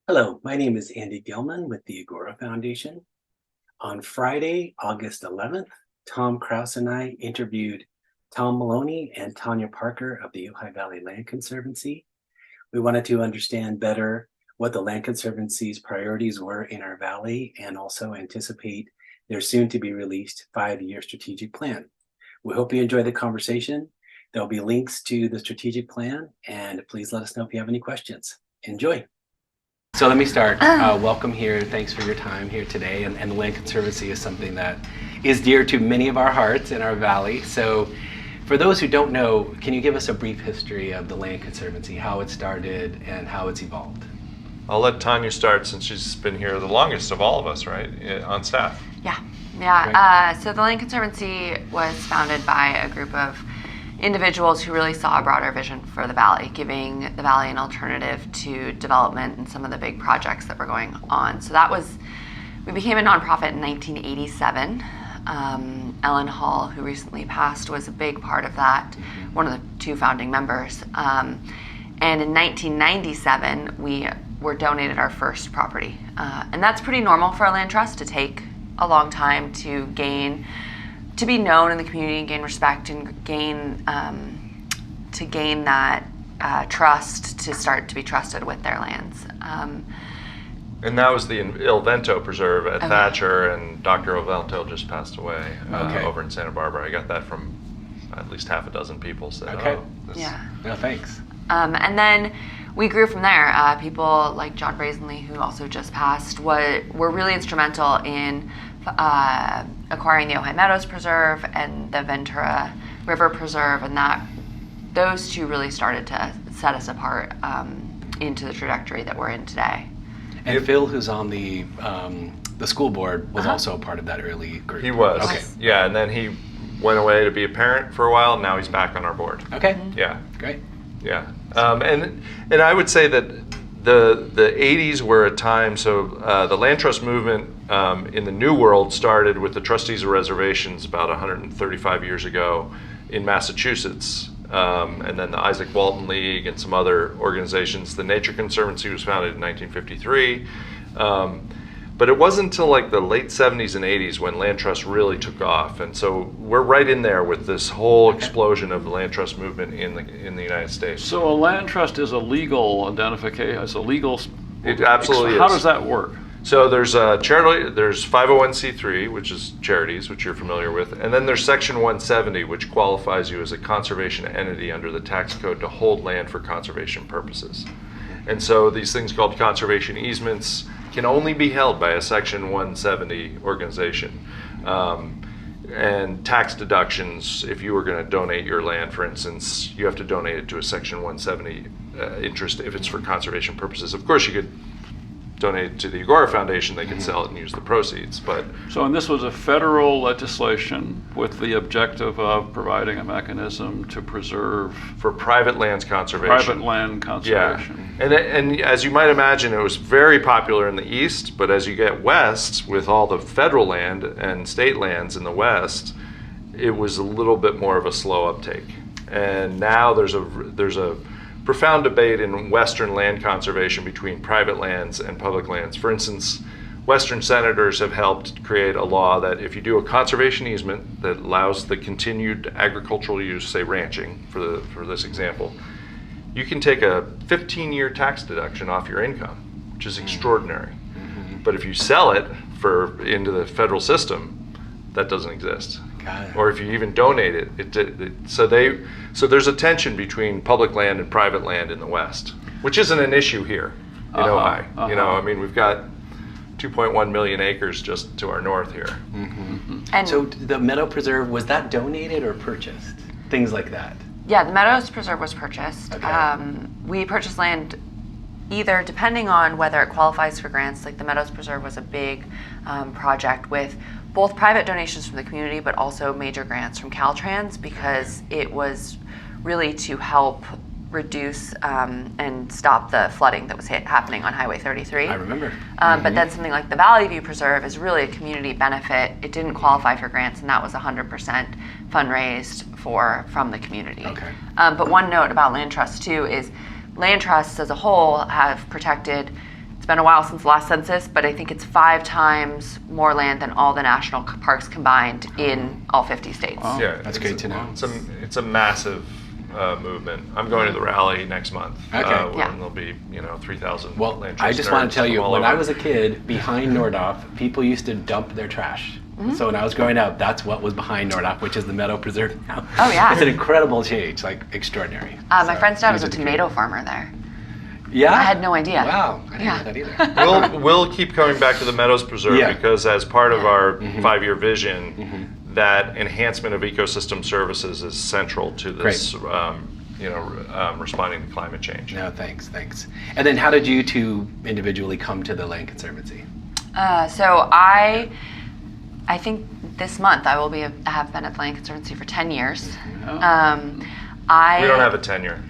Hello, my name is Andy Gilman with the Agora Foundation. On Friday, August 11th, Tom Krause and I interviewed Tom Maloney and Tania Parker of the Ojai Valley Land Conservancy. We wanted to understand better what the Land Conservancy's priorities were in our valley and also anticipate their soon to be released 5-year strategic plan. We hope you enjoy the conversation. There'll be links to the strategic plan, and please let us know if you have any questions. Enjoy. So let me start. Welcome here. Thanks for your time here today. And the Land Conservancy is something that is dear to many of our hearts in our valley. So for those who don't know, can you give us a brief history of the Land Conservancy, how it started and how it's evolved? I'll let Tanya start since she's been here the longest of all of us, right, on staff. Yeah. So the Land Conservancy was founded by a group of individuals who really saw a broader vision for the valley, giving the valley an alternative to development and some of the big projects that were going on. So we became a nonprofit in 1987. Ellen Hall, who recently passed, was a big part of that, one of the two founding members. And in 1997, we were donated our first property. And that's pretty normal for a land trust to take a long time to be known in the community and gain respect and gain that trust to start to be trusted with their lands. And that was the Il Vento Preserve at Thatcher, and Dr. Il Vento just passed away over in Santa Barbara. I got that from at least half a dozen people. Said, No, thanks. And then we grew from there. People like John Brazenly, who also just passed, were really instrumental in acquiring the Ojai Meadows Preserve and the Ventura River Preserve, and those two really started to set us apart into the trajectory that we're in today. And Phil, who's on the school board, was also a part of that early group. He was. Okay. Yeah, and then he went away to be a parent for a while, and now he's back on our board. Okay. Yeah. Great. Yeah. And I would say that the 80s were a time, so the land trust movement in the New World started with the Trustees of Reservations about 135 years ago in Massachusetts, and then the Isaac Walton League and some other organizations. The Nature Conservancy was founded in 1953. But it wasn't until like the late 70s and 80s when land trust really took off, and so we're right in there with this whole explosion of the land trust movement in the United States. So a land trust is a legal identification, it's a legal. It absolutely How is. does that work? So there's there's 501c3, which is charities, which you're familiar with, and then there's Section 170, which qualifies you as a conservation entity under the tax code to hold land for conservation purposes. And so these things called conservation easements can only be held by a Section 170 organization. And tax deductions, if you were going to donate your land, for instance, you have to donate it to a Section 170 interest if it's for conservation purposes. Of course, you could donate it to the Agora Foundation. They could sell it and use the proceeds. But And this was a federal legislation with the objective of providing a mechanism to preserve for private lands conservation. private land conservation. Yeah. And as you might imagine, it was very popular in the East, but as you get west with all the federal land and state lands in the West, it was a little bit more of a slow uptake. And now there's a profound debate in Western land conservation between private lands and public lands. For instance, Western senators have helped create a law that if you do a conservation easement that allows the continued agricultural use, say ranching for this example, you can take a 15-year tax deduction off your income, which is extraordinary. But if you sell it into the federal system, that doesn't exist. Or if you even donate it, so there's a tension between public land and private land in the West, which isn't an issue here in Ojai. You know, I mean, we've got 2.1 million acres just to our north here. And So the Meadow Preserve, was that donated or purchased? Things like that. yeah, the Meadows Preserve was purchased. Okay. We purchased land either depending on whether it qualifies for grants, like the Meadows Preserve was a big project with both private donations from the community, but also major grants from Caltrans, because it was really to help reduce and stop the flooding that was happening on Highway 33. I remember. But then something like the Valley View Preserve is really a community benefit. It didn't qualify for grants, and that was 100% fundraised from the community. Okay. But one note about land trusts too is land trusts as a whole have protected, it's been a while since the last census, but I think it's 5 times more land than all the national parks combined in all 50 states. Wow. Yeah, That's great to know. It's a massive movement. I'm going to the rally next month. Okay. When Yeah. there'll be 3,000. Well, land I trust just want nerds to tell you, from all when I over. was a kid, behind Nordhoff, people used to dump their trash. So when I was growing up, that's what was behind Nordhoff, which is the Meadow Preserve now. Oh, yeah. It's an incredible change, like extraordinary. My So, friend's dad was kudos a to the tomato farmer there. Yeah? I had no idea. Wow, I didn't Yeah. know that either. We'll keep coming back to the Meadows Preserve Yeah. because as part of our 5-year vision, that enhancement of ecosystem services is central to this, responding to climate change. No, thanks. And then how did you two individually come to the Land Conservancy? So I think this month I will have been at the Land Conservancy for 10 years. Oh. I We don't have a tenure.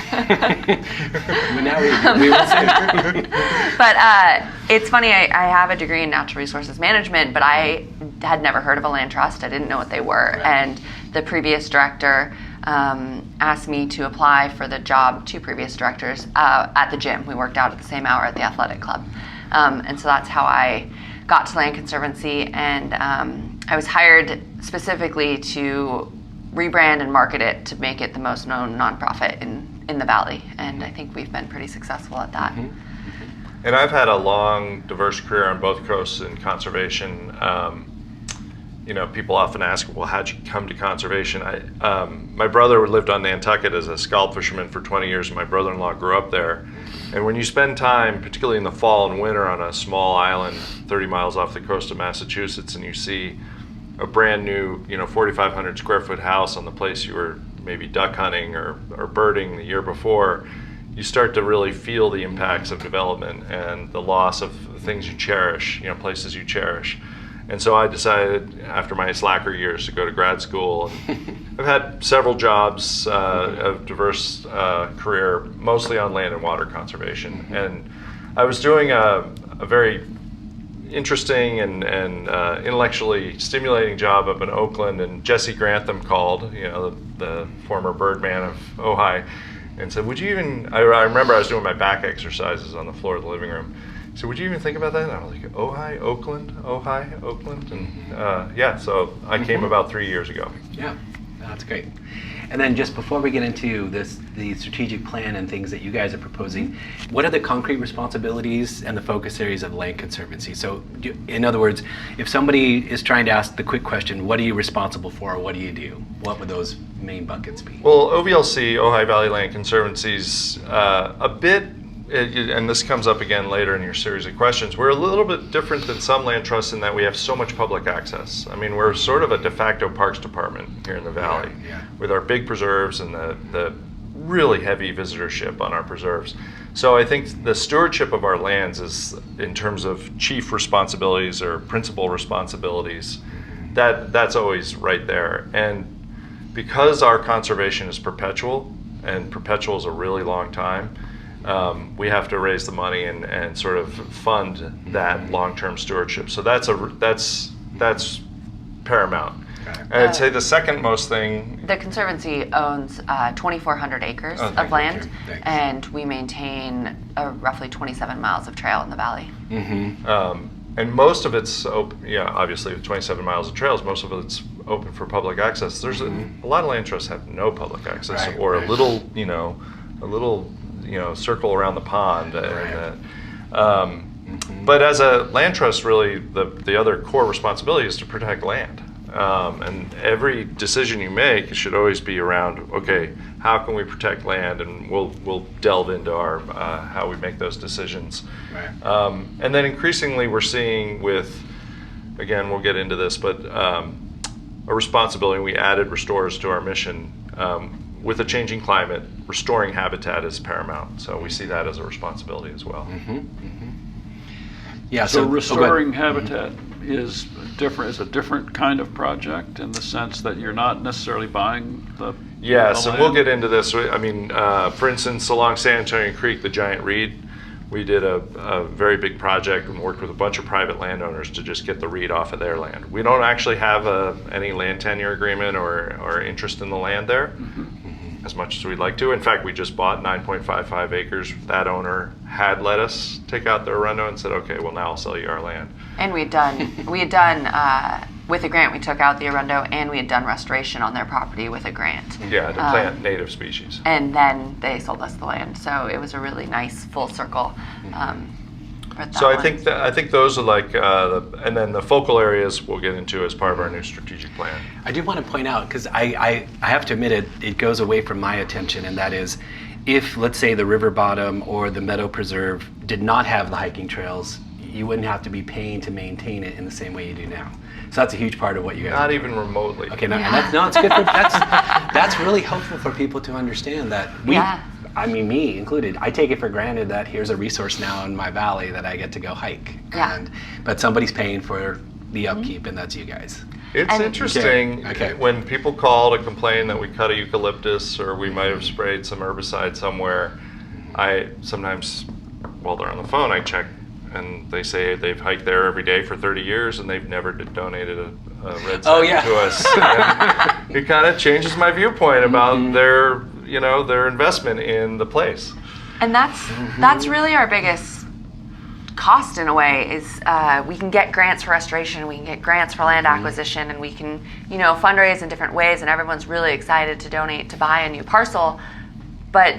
Well, now we will see. But it's funny, I have a degree in natural resources management, but I had never heard of a land trust. I didn't know what they were. Right. And the previous director asked me to apply for the job, 2 previous directors, at the gym. We worked out at the same hour at the athletic club. And so that's how I got to Land Conservancy. And I was hired specifically to rebrand and market it to make it the most known nonprofit in the Valley. And I think we've been pretty successful at that. And I've had a long, diverse career on both coasts in conservation. People often ask, well, how'd you come to conservation? My brother lived on Nantucket as a scallop fisherman for 20 years, and my brother-in-law grew up there. And when you spend time, particularly in the fall and winter, on a small island 30 miles off the coast of Massachusetts, and you see a brand new, 4,500 square foot house on the place you were maybe duck hunting or birding the year before, you start to really feel the impacts of development and the loss of things you cherish, places you cherish. And so I decided after my slacker years to go to grad school. I've had several jobs of diverse career, mostly on land and water conservation. And I was doing a very interesting and intellectually stimulating job up in Oakland, and Jesse Grantham called, the former birdman of Ojai, and said, would you even, I remember I was doing my back exercises on the floor of the living room. So would you even think about that? And I was like, Ojai, Oakland, and so I came about 3 years ago. Yeah, that's great. And then just before we get into the strategic plan and things that you guys are proposing, what are the concrete responsibilities and the focus areas of Land Conservancy? So in other words, if somebody is trying to ask the quick question, what are you responsible for, or what do you do? What would those main buckets be? Well, OVLC, Ojai Valley Land Conservancy's a bit, and this comes up again later in your series of questions, we're a little bit different than some land trusts in that we have so much public access. I mean, we're sort of a de facto parks department here in the Valley, Yeah. with our big preserves and the really heavy visitorship on our preserves. So I think the stewardship of our lands is, in terms of chief responsibilities or principal responsibilities, that's always right there. And because our conservation is perpetual, and perpetual is a really long time, we have to raise the money and sort of fund that long-term stewardship. So that's paramount. Okay. And I'd say the second most thing. The Conservancy owns 2,400 acres Oh, thank of you. land, Okay, thanks. and we maintain roughly 27 miles of trail in the valley. And most of it's open, obviously with 27 miles of trails, most of it's open for public access. There's a lot of land trusts have no public access, Right, or right. a little circle around the pond. But as a land trust, really, the other core responsibility is to protect land. And every decision you make should always be around, okay, how can we protect land? And we'll delve into our how we make those decisions. Right. And then increasingly we're seeing with, again, we'll get into this, but a responsibility, we added restorers to our mission. With a changing climate, restoring habitat is paramount. So we see that as a responsibility as well. Yeah. So go ahead. restoring habitat is a different kind of project in the sense that you're not necessarily buying the Yes, the and we'll land? get into this. I mean, for instance, along San Antonio Creek, the giant reed, we did a very big project and worked with a bunch of private landowners to just get the reed off of their land. We don't actually have any land tenure agreement or interest in the land there. as much as we'd like to. In fact, we just bought 9.55 acres. That owner had let us take out their Arundel and said, okay, well, now I'll sell you our land. And we had done with a grant, we took out the Arundo, and we had done restoration on their property with a grant. Yeah, to plant native species. And then they sold us the land, so it was a really nice full circle. So I think those are like, and then the focal areas we'll get into as part of our new strategic plan. I do want to point out, because I have to admit it goes away from my attention, and that is, if, let's say, the river bottom or the meadow preserve did not have the hiking trails, you wouldn't have to be paying to maintain it in the same way you do now. So that's a huge part of what you guys Not do. even remotely. Okay, it's good. That's really helpful for people to understand that I mean, me included, I take it for granted that here's a resource now in my valley that I get to go hike. Yeah. But somebody's paying for the upkeep, and that's you guys. It's interesting Okay. when people call to complain that we cut a eucalyptus or we might have sprayed some herbicide somewhere. I sometimes, while they're on the phone, I check, and they say they've hiked there every day for 30 years and they've never donated a red sign to us. And it kind of changes my viewpoint about their investment in the place. And that's really our biggest cost in a way is we can get grants for restoration, we can get grants for land acquisition, and we can fundraise in different ways, and everyone's really excited to donate to buy a new parcel. But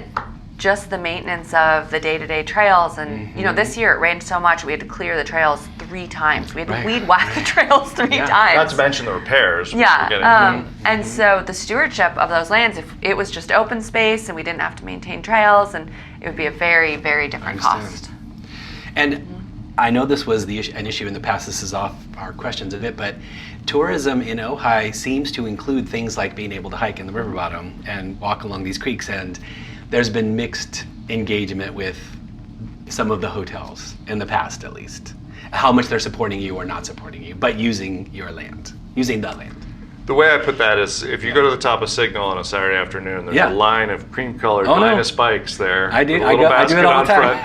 just the maintenance of the day-to-day trails, and this year it rained so much we had to clear the trails 3 times. We had to weed whack the trails 3 times. Not to mention the repairs. And so the stewardship of those lands, if it was just open space and we didn't have to maintain trails, and it would be a very, very different cost. And I know this was an issue in the past. This is off our questions a bit, but tourism in Ojai seems to include things like being able to hike in the river bottom and walk along these creeks, and there's been mixed engagement with some of the hotels in the past, at least. How much they're supporting you or not supporting you, but using your land, using the land. The way I put that is, if you go to the top of Signal on a Saturday afternoon, there's a line of cream-colored of spikes there. I do. With a little basket I do it all on the time.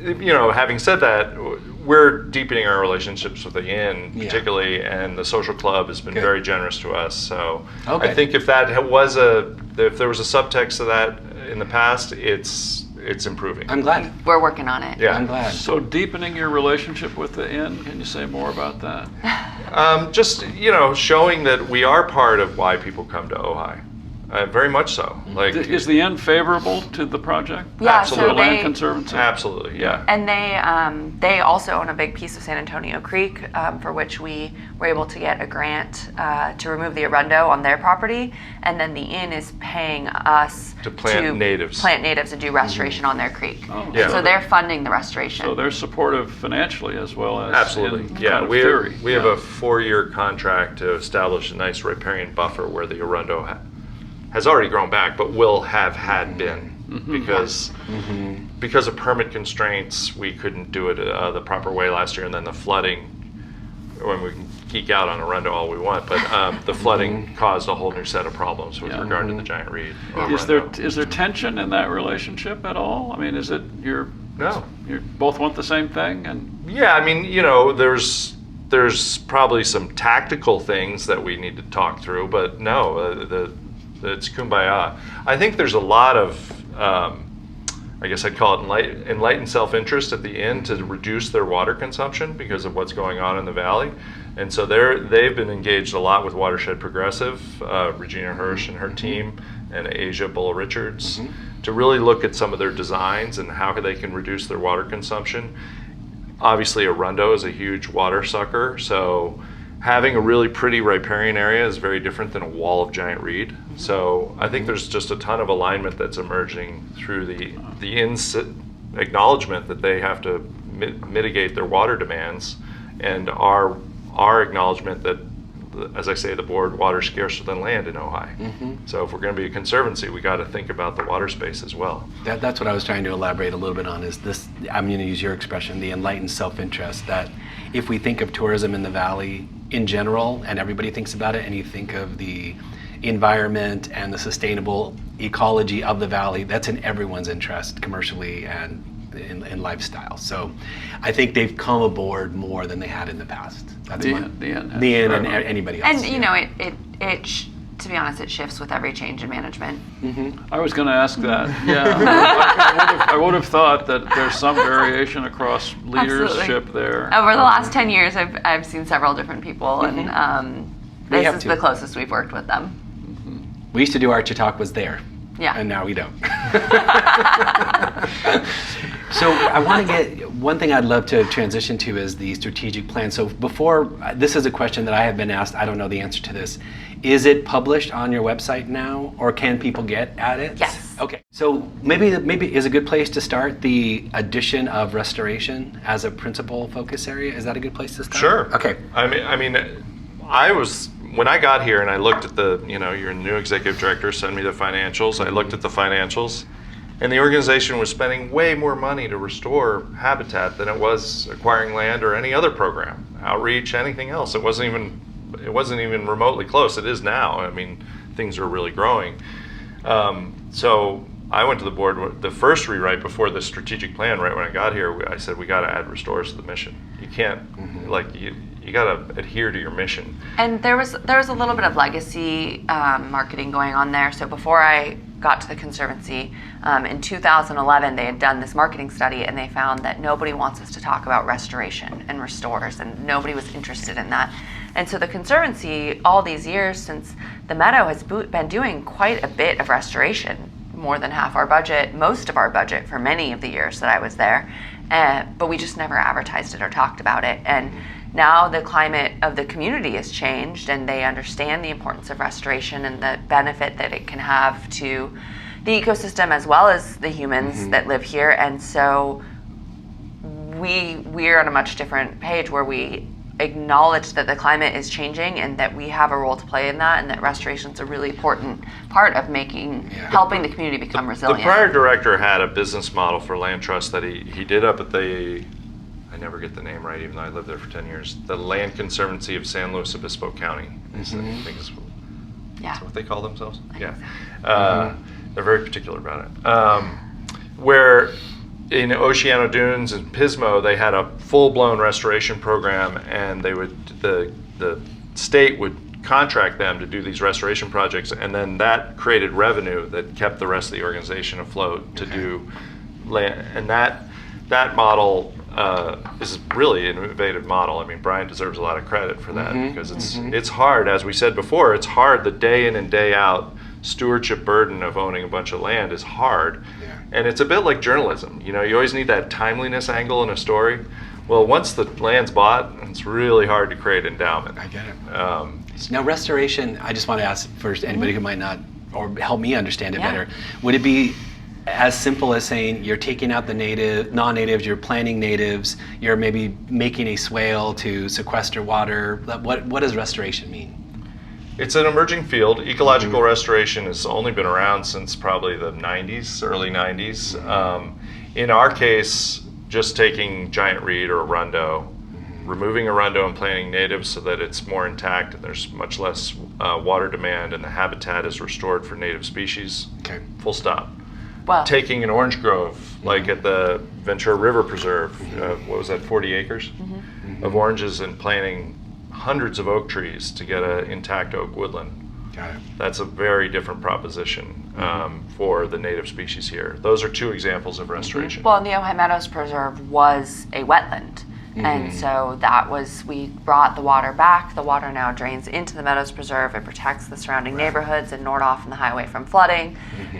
And having said that, we're deepening our relationships with the inn, particularly, and the social club has been very generous to us. So I think if there was a subtext to that in the past, it's improving. I'm glad. We're working on it. Yeah, I'm glad. So deepening your relationship with the inn, can you say more about that? Just showing that we are part of why people come to Ojai. Very much so. Like, is the inn favorable to the project? Yeah, absolutely. so Land Conservancy? Absolutely, yeah. And they also own a big piece of San Antonio Creek, for which we were able to get a grant to remove the Arundo on their property, and then the inn is paying us to plant natives and do restoration on their creek. Oh, yeah. So they're funding the restoration. So they're supportive financially as well as absolutely. in Yeah, kind of we theory. have a 4-year contract to establish a nice riparian buffer where the Arundo has already grown back, but will have had been because of permit constraints. We couldn't do it the proper way last year, and then the flooding. When we can geek out on Arundo all we want, but the flooding caused a whole new set of problems with regard to the giant reed. Is there tension in that relationship at all? I mean, is it you both want the same thing? And yeah, I mean, there's probably some tactical things that we need to talk through, but no, it's kumbaya. I think there's a lot of, I guess I'd call it enlightened self-interest at the inn to reduce their water consumption because of what's going on in the valley. And so they've been engaged a lot with Watershed Progressive, Regina Hirsch and her team, and Asia Bull-Richards, to really look at some of their designs and how they can reduce their water consumption. Obviously, Arundo is a huge water sucker, so having a really pretty riparian area is very different than a wall of giant reed. So I think there's just a ton of alignment that's emerging through the inn's acknowledgement that they have to mitigate their water demands, and our acknowledgement that, as I say, the board, water's scarcer than land in Ojai. So if we're going to be a conservancy, we got to think about the water space as well. That's what I was trying to elaborate a little bit on, is this, I'm going to use your expression, the enlightened self-interest, that if we think of tourism in the valley in general, and everybody thinks about it, and you think of the environment and the sustainable ecology of the valley, that's in everyone's interest, commercially and in lifestyle. So I think they've come aboard more than they had in the past. That's the inn and anybody else. And it to be honest, it shifts with every change in management. I was going to ask that. Yeah, I would have thought that there's some variation across leadership there. Over the last 10 years, I've seen several different people, and this is the closest we've worked with them. We used to do Archie Talk was there. Yeah. And now we don't. So I want to get, one thing I'd love to transition to is the strategic plan. So before, this is a question that I have been asked, I don't know the answer to this. Is it published on your website now, or can people get at it? Yes. Okay, so maybe is a good place to start the addition of restoration as a principal focus area. Is that a good place to start? Sure. Okay. When I got here and I looked at your new executive director sent me the financials. I looked at the financials, and the organization was spending way more money to restore habitat than it was acquiring land or any other program, outreach, anything else. It wasn't even remotely close. It is now. I mean, things are really growing. So I went to the board, the first rewrite before the strategic plan, right when I got here, I said, we got to add restores to the mission. You can't, you got to adhere to your mission. And there was a little bit of legacy marketing going on there. So before I got to the Conservancy, in 2011, they had done this marketing study, and they found that nobody wants us to talk about restoration and restores, and nobody was interested in that. And so the Conservancy, all these years since the Meadow, has been doing quite a bit of restoration, more than half our budget, most of our budget for many of the years that I was there, but we just never advertised it or talked about it. And now the climate of the community has changed, and they understand the importance of restoration and the benefit that it can have to the ecosystem as well as the humans that live here. And so we're on a much different page where we acknowledge that the climate is changing and that we have a role to play in that, and that restoration is a really important part of helping the community become resilient. The prior director had a business model for land trust that he did up at I never get the name right, even though I lived there for 10 years, the Land Conservancy of San Luis Obispo County. I think is what they call themselves. They're very particular about it. Where in Oceano Dunes and Pismo, they had a full-blown restoration program, and the state would contract them to do these restoration projects, and then that created revenue that kept the rest of the organization afloat to do land. And that model is really an innovative model. I mean, Brian deserves a lot of credit for that, because it's hard, as we said before, it's hard. The day in and day out stewardship burden of owning a bunch of land is hard. And it's a bit like journalism. You always need that timeliness angle in a story. Well, once the land's bought, it's really hard to create endowment. I get it. Now, restoration, I just want to ask first, anybody who might not, or help me understand it better, would it be as simple as saying you're taking out the non-natives, you're planting natives, you're maybe making a swale to sequester water? What does restoration mean? It's an emerging field. Ecological restoration has only been around since probably the 90s, early 90s. In our case, just taking giant reed or a rundo, removing a rundo and planting natives so that it's more intact and there's much less water demand and the habitat is restored for native species. Okay. Full stop. Wow. Taking an orange grove, like at the Ventura River Preserve, what was that, 40 acres of oranges, and planting hundreds of oak trees to get an intact oak woodland. Got it. That's a very different proposition for the native species here. Those are two examples of restoration. Well, and the Ojai Meadows Preserve was a wetland. And so we brought the water back. The water now drains into the Meadows Preserve. It protects the surrounding neighborhoods and Nordoff and the highway from flooding.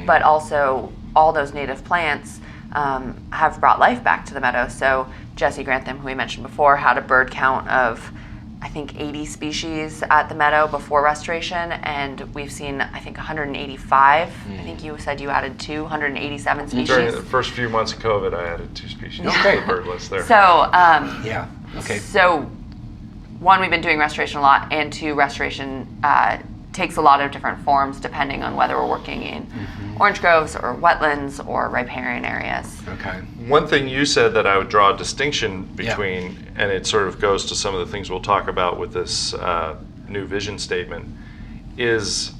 But also all those native plants have brought life back to the meadow. So Jesse Grantham, who we mentioned before, had a bird count of, I think, 80 species at the meadow before restoration, and we've seen, I think, 185. I think you said you added 287 species. During the first few months of COVID, I added 2 species to the bird list there. So, okay. So, one, we've been doing restoration a lot, and two, restoration takes a lot of different forms depending on whether we're working in orange groves or wetlands or riparian areas. Okay. One thing you said that I would draw a distinction between, and it sort of goes to some of the things we'll talk about with this new vision statement, is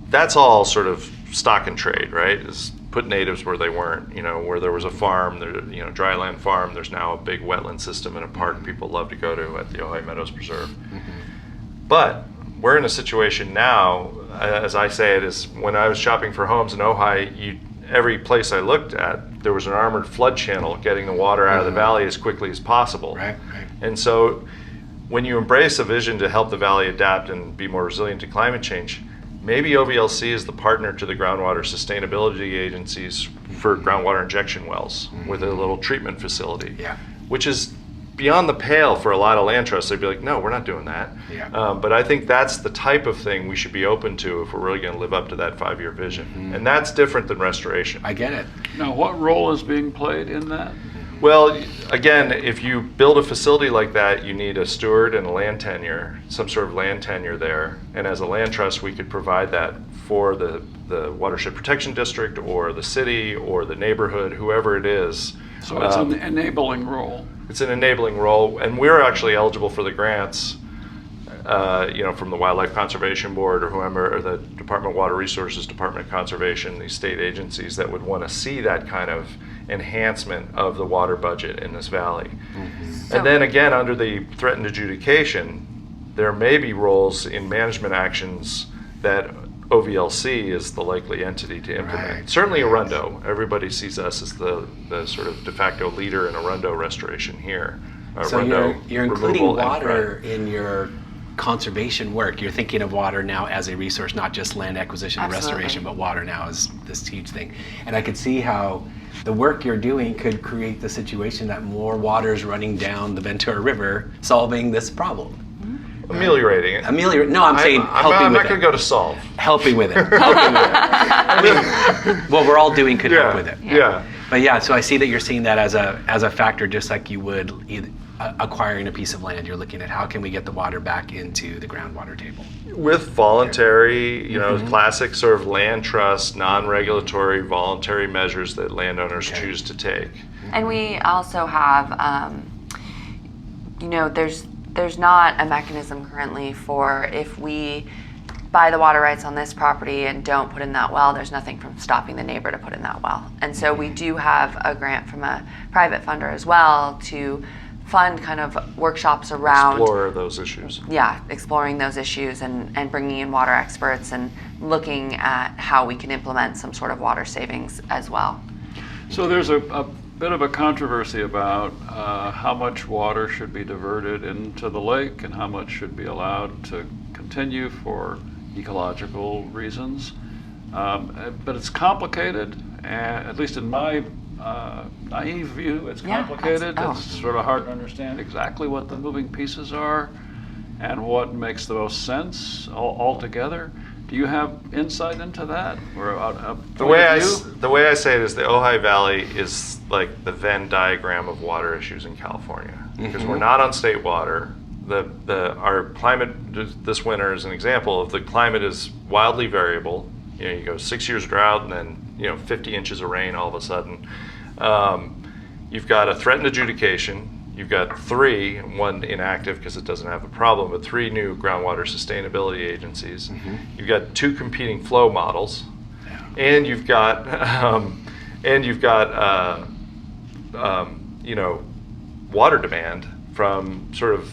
that's all sort of stock and trade, right? Is put natives where they weren't, where there was a farm, dry land farm, there's now a big wetland system and a park people love to go to at the Ojai Meadows Preserve. But we're in a situation now, as I say it, is when I was shopping for homes in Ojai, every place I looked at, there was an armored flood channel getting the water out of the valley as quickly as possible. Right. And so when you embrace a vision to help the valley adapt and be more resilient to climate change, maybe OVLC is the partner to the groundwater sustainability agencies for groundwater injection wells with a little treatment facility, which is beyond the pale for a lot of land trusts. They'd be like, no, we're not doing that. But I think that's the type of thing we should be open to if we're really going to live up to that 5-year vision. And that's different than restoration. I get it. Now, what role is being played in that? Well, again, if you build a facility like that, you need a steward and a land tenure, some sort of land tenure there. And as a land trust, we could provide that for the watershed protection district or the city or the neighborhood, whoever it is. So it's an enabling role. It's an enabling role, and we're actually eligible for the grants, from the Wildlife Conservation Board or whoever, or the Department of Water Resources, Department of Conservation, these state agencies that would want to see that kind of enhancement of the water budget in this valley. And then again, under the threatened adjudication, there may be roles in management actions that OVLC is the likely entity to implement. Certainly Arundo. Everybody sees us as the sort of de facto leader in Arundo restoration here. So you're including water in your conservation work. You're thinking of water now as a resource, not just land acquisition and restoration, but water now is this huge thing. And I could see how the work you're doing could create the situation that more water is running down the Ventura River, solving this problem. Ameliorating it. No, I'm saying helping with it. I'm not going to go to solve. Helping with it. I mean, what we're all doing could help with it. But so I see that you're seeing that as a factor, just like you would acquiring a piece of land. You're looking at how can we get the water back into the groundwater table. With voluntary, classic sort of land trust, non-regulatory, voluntary measures that landowners choose to take. And we also have, there's not a mechanism currently for if we buy the water rights on this property and don't put in that well, there's nothing from stopping the neighbor to put in that well. And so we do have a grant from a private funder as well to fund kind of workshops around explore those issues. Exploring those issues and bringing in water experts and looking at how we can implement some sort of water savings as well. So there's a bit of a controversy about how much water should be diverted into the lake and how much should be allowed to continue for ecological reasons. But it's complicated, and at least in my naive view, it's complicated. It's sort of hard to understand exactly what the moving pieces are and what makes the most sense altogether. Do you have insight into that? Or the way I say it is the Ojai Valley is like the Venn diagram of water issues in California, because we're not on state water. Our climate this winter is an example of the climate is wildly variable. You go 6 years drought and then 50 inches of rain all of a sudden. You've got a threatened adjudication. You've got one inactive because it doesn't have a problem, but 3 new groundwater sustainability agencies. You've got 2 competing flow models, and you've got water demand from sort of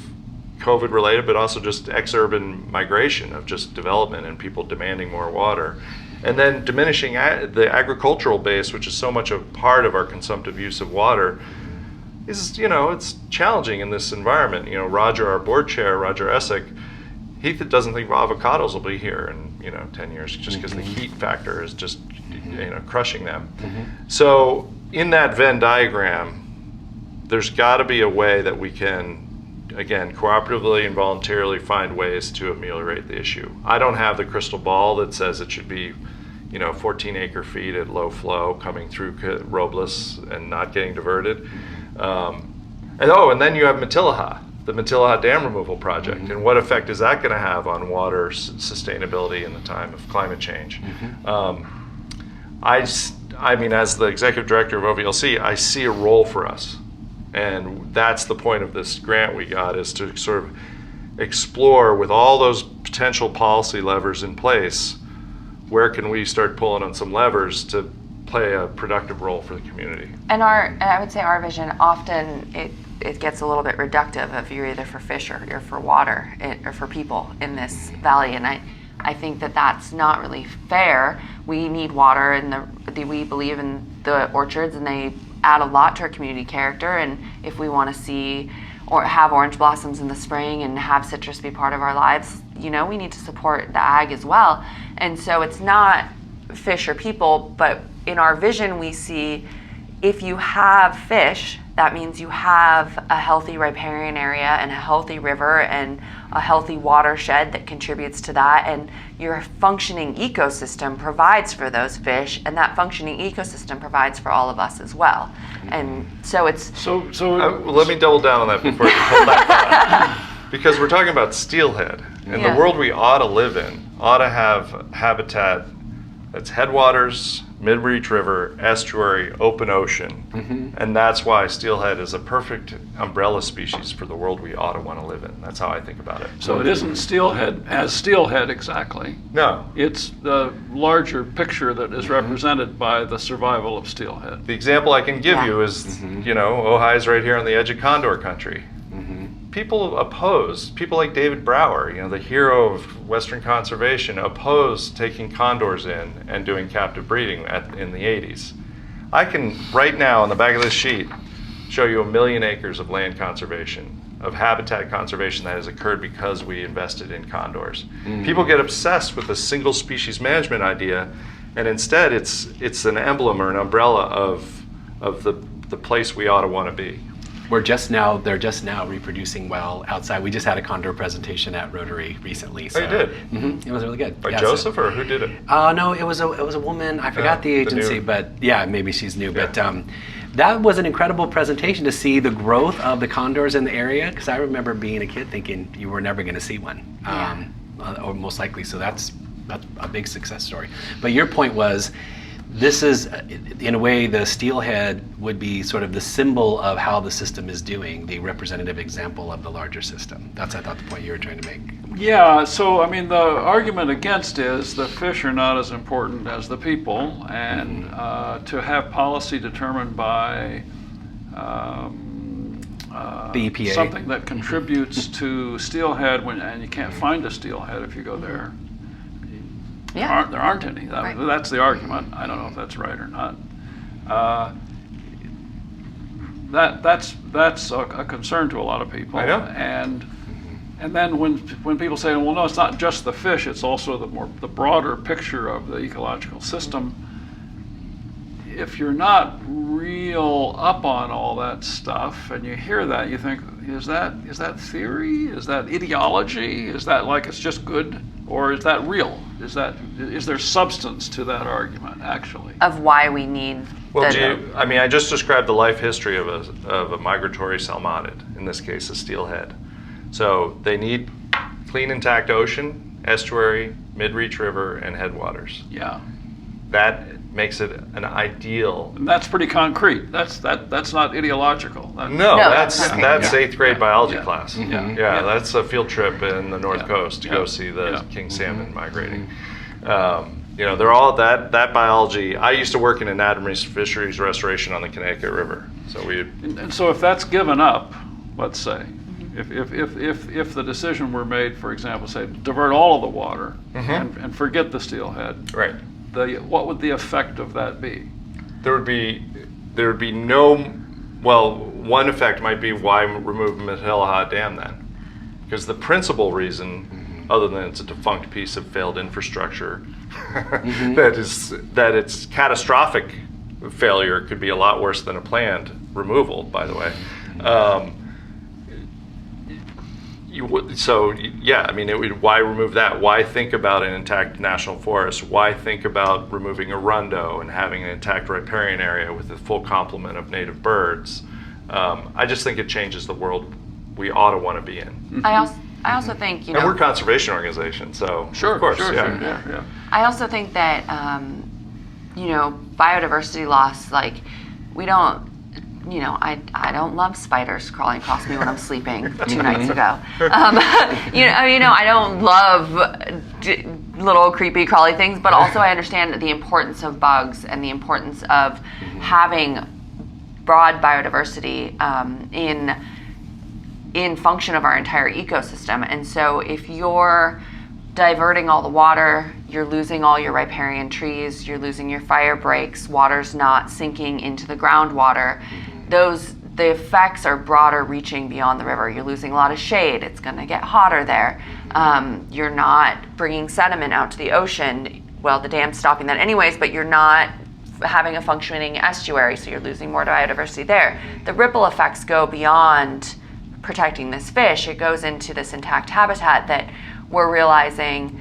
COVID related, but also just ex-urban migration of just development and people demanding more water. And then diminishing the agricultural base, which is so much a part of our consumptive use of water, is, it's challenging in this environment. Roger, our board chair, Roger Essick, he doesn't think avocados will be here in 10 years just because the heat factor is just crushing them. So in that Venn diagram, there's got to be a way that we can, again, cooperatively and voluntarily find ways to ameliorate the issue. I don't have the crystal ball that says it should be 14 acre feet at low flow coming through Robles and not getting diverted. And then you have Matilaha, the Matilaha Dam Removal Project, and what effect is that going to have on water sustainability in the time of climate change? I mean, as the executive director of OVLC, I see a role for us, and that's the point of this grant we got, is to sort of explore with all those potential policy levers in place, where can we start pulling on some levers to play a productive role for the community. And I would say our vision often it gets a little bit reductive of you're either for fish or you're for water or for people in this valley. And I think that that's not really fair. We need water, and we believe in the orchards, and they add a lot to our community character. And if we want to see or have orange blossoms in the spring and have citrus be part of our lives, we need to support the ag as well. And so it's not fish or people, but in our vision we see if you have fish, that means you have a healthy riparian area and a healthy river and a healthy watershed that contributes to that, and your functioning ecosystem provides for those fish, and that functioning ecosystem provides for all of us as well. And so it's let me double down on that before you pull that because we're talking about steelhead, and the world we ought to live in ought to have habitat that's headwaters, mid-reach river, estuary, open ocean. And that's why steelhead is a perfect umbrella species for the world we ought to want to live in. That's how I think about it. So it isn't steelhead exactly. No. It's the larger picture that is represented by the survival of steelhead. The example I can give you is, Ojai is right here on the edge of condor country. People like David Brower, the hero of Western conservation, opposed taking condors in and doing captive breeding in the 80s. I can, right now on the back of this sheet, show you 1 million acres of land conservation, of habitat conservation that has occurred because we invested in condors. People get obsessed with the single species management idea, and instead it's an emblem or an umbrella of the place we ought to want to be. They're just now reproducing well outside. We just had a condor presentation at Rotary recently. So, you did? It was really good. By Joseph, or who did it? No, it was a woman. I forgot the agency, but yeah, maybe she's new. Yeah. But that was an incredible presentation to see the growth of the condors in the area, because I remember being a kid thinking you were never going to see one, or most likely. So that's a big success story. But your point was, this is, in a way, the steelhead would be sort of the symbol of how the system is doing, the representative example of the larger system. That's, I thought, the point you were trying to make. Yeah, so, the argument against is the fish are not as important as the people, and to have policy determined by the EPA. Something that contributes to steelhead, and you can't find a steelhead if you go there. Yeah. There aren't any. Right. That's the argument. I don't know if that's right or not. That's a concern to a lot of people. I know. And then when people say, well, no, it's not just the fish; it's also the broader picture of the ecological system. If you're not real up on all that stuff, and you hear that, you think, is that theory? Is that ideology? Is that like it's just good? Or is that real? Is there substance to that argument, actually? Of why we need I just described the life history of a migratory salmonid, in this case a steelhead. So they need clean, intact ocean, estuary, mid-reach river, and headwaters. Yeah. That makes it an ideal. And that's pretty concrete. That's not ideological. That's 8th grade biology class. Yeah. That's a field trip in the North Coast to go see the king salmon migrating. They're all that biology. I used to work in anatomy fisheries restoration on the Connecticut River. And so if that's given up, let's say, if the decision were made, for example, say divert all of the water and forget the steelhead. Right. What would the effect of that be? There would be no. Well, one effect might be why remove Matalaha Dam then, because the principal reason, other than it's a defunct piece of failed infrastructure, that its catastrophic failure could be a lot worse than a planned removal. By the way. Why remove that? Why think about an intact national forest? Why think about removing Arundo and having an intact riparian area with a full complement of native birds? I just think it changes the world we ought to want to be in. I also think, and we're a conservation organization, so sure, of course, yeah. I also think that biodiversity loss, like we don't. I don't love spiders crawling across me when I'm sleeping 2 nights ago. I don't love little creepy crawly things, but also I understand the importance of bugs and the importance of having broad biodiversity in function of our entire ecosystem. And so if you're diverting all the water, you're losing all your riparian trees, you're losing your fire breaks, water's not sinking into the groundwater. The effects are broader reaching beyond the river. You're losing a lot of shade, it's gonna get hotter there. You're not bringing sediment out to the ocean. Well, the dam's stopping that anyways, but you're not having a functioning estuary, so you're losing more biodiversity there. The ripple effects go beyond protecting this fish. It goes into this intact habitat that we're realizing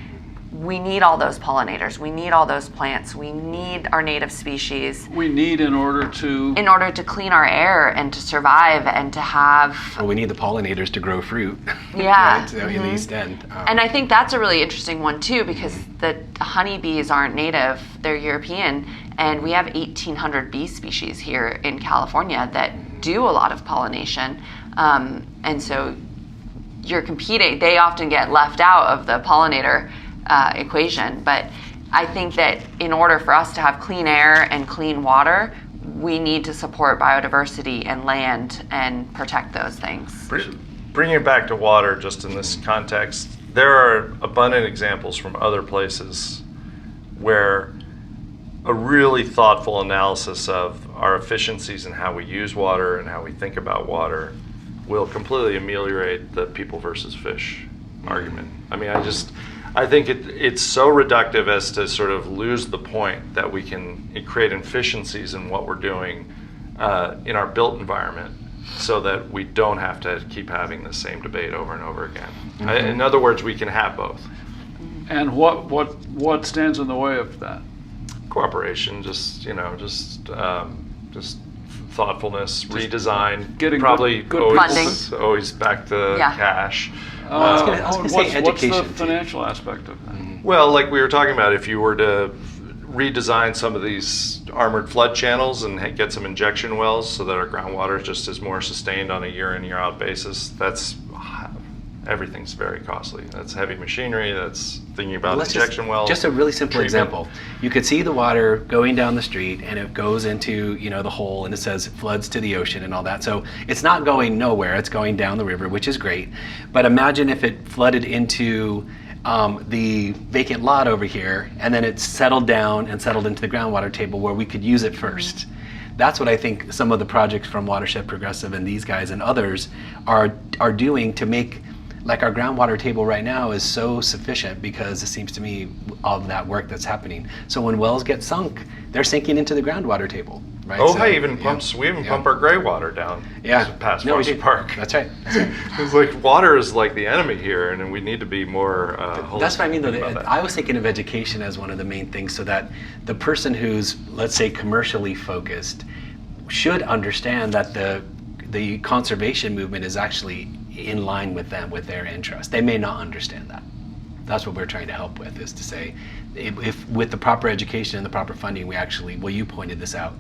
we need all those pollinators, we need all those plants, we need our native species. We need in order to clean our air and to survive and to have... Well, we need the pollinators to grow fruit. Yeah. Right? So in the East End. And I think that's a really interesting one too, because the honeybees aren't native, they're European, and we have 1,800 bee species here in California that do a lot of pollination. And so you're competing, they often get left out of the pollinator equation, but I think that in order for us to have clean air and clean water, we need to support biodiversity and land and protect those things. Bringing it back to water, just in this context, there are abundant examples from other places where a really thoughtful analysis of our efficiencies and how we use water and how we think about water will completely ameliorate the people versus fish argument. I mean, I think it's so reductive as to sort of lose the point that we can create efficiencies in what we're doing in our built environment, so that we don't have to keep having the same debate over and over again. In other words, we can have both. And what stands in the way of that? Cooperation, just thoughtfulness, redesign, getting probably good always back to cash. I was gonna say education, what's the financial aspect of that? Well, like we were talking about, if you were to redesign some of these armored flood channels and get some injection wells so that our groundwater just is more sustained on a year in, year out basis, everything's very costly. That's heavy machinery, that's thinking about injection wells. Just a really simple treatment. example. You could see the water going down the street and it goes into, the hole, and it says floods to the ocean and all that. So it's not going nowhere, it's going down the river, which is great. But imagine if it flooded into the vacant lot over here, and then it settled down and settled into the groundwater table where we could use it first. That's what I think some of the projects from Watershed Progressive and these guys and others are doing to make, like, our groundwater table right now is so sufficient because it seems to me of that work that's happening. So when wells get sunk, they're sinking into the groundwater table, right? Ojai even pumps, we even pump our gray water down past Foster Park. That's right. It's like water is like the enemy here, and we need to be more That's what I mean, though. about that. I was thinking of education as one of the main things, so that the person who's, let's say, commercially focused should understand that the conservation movement is actually in line with them, with their interest. They may not understand that. That's what we're trying to help with, is to say, if with the proper education and the proper funding, we actually, well, you pointed this out,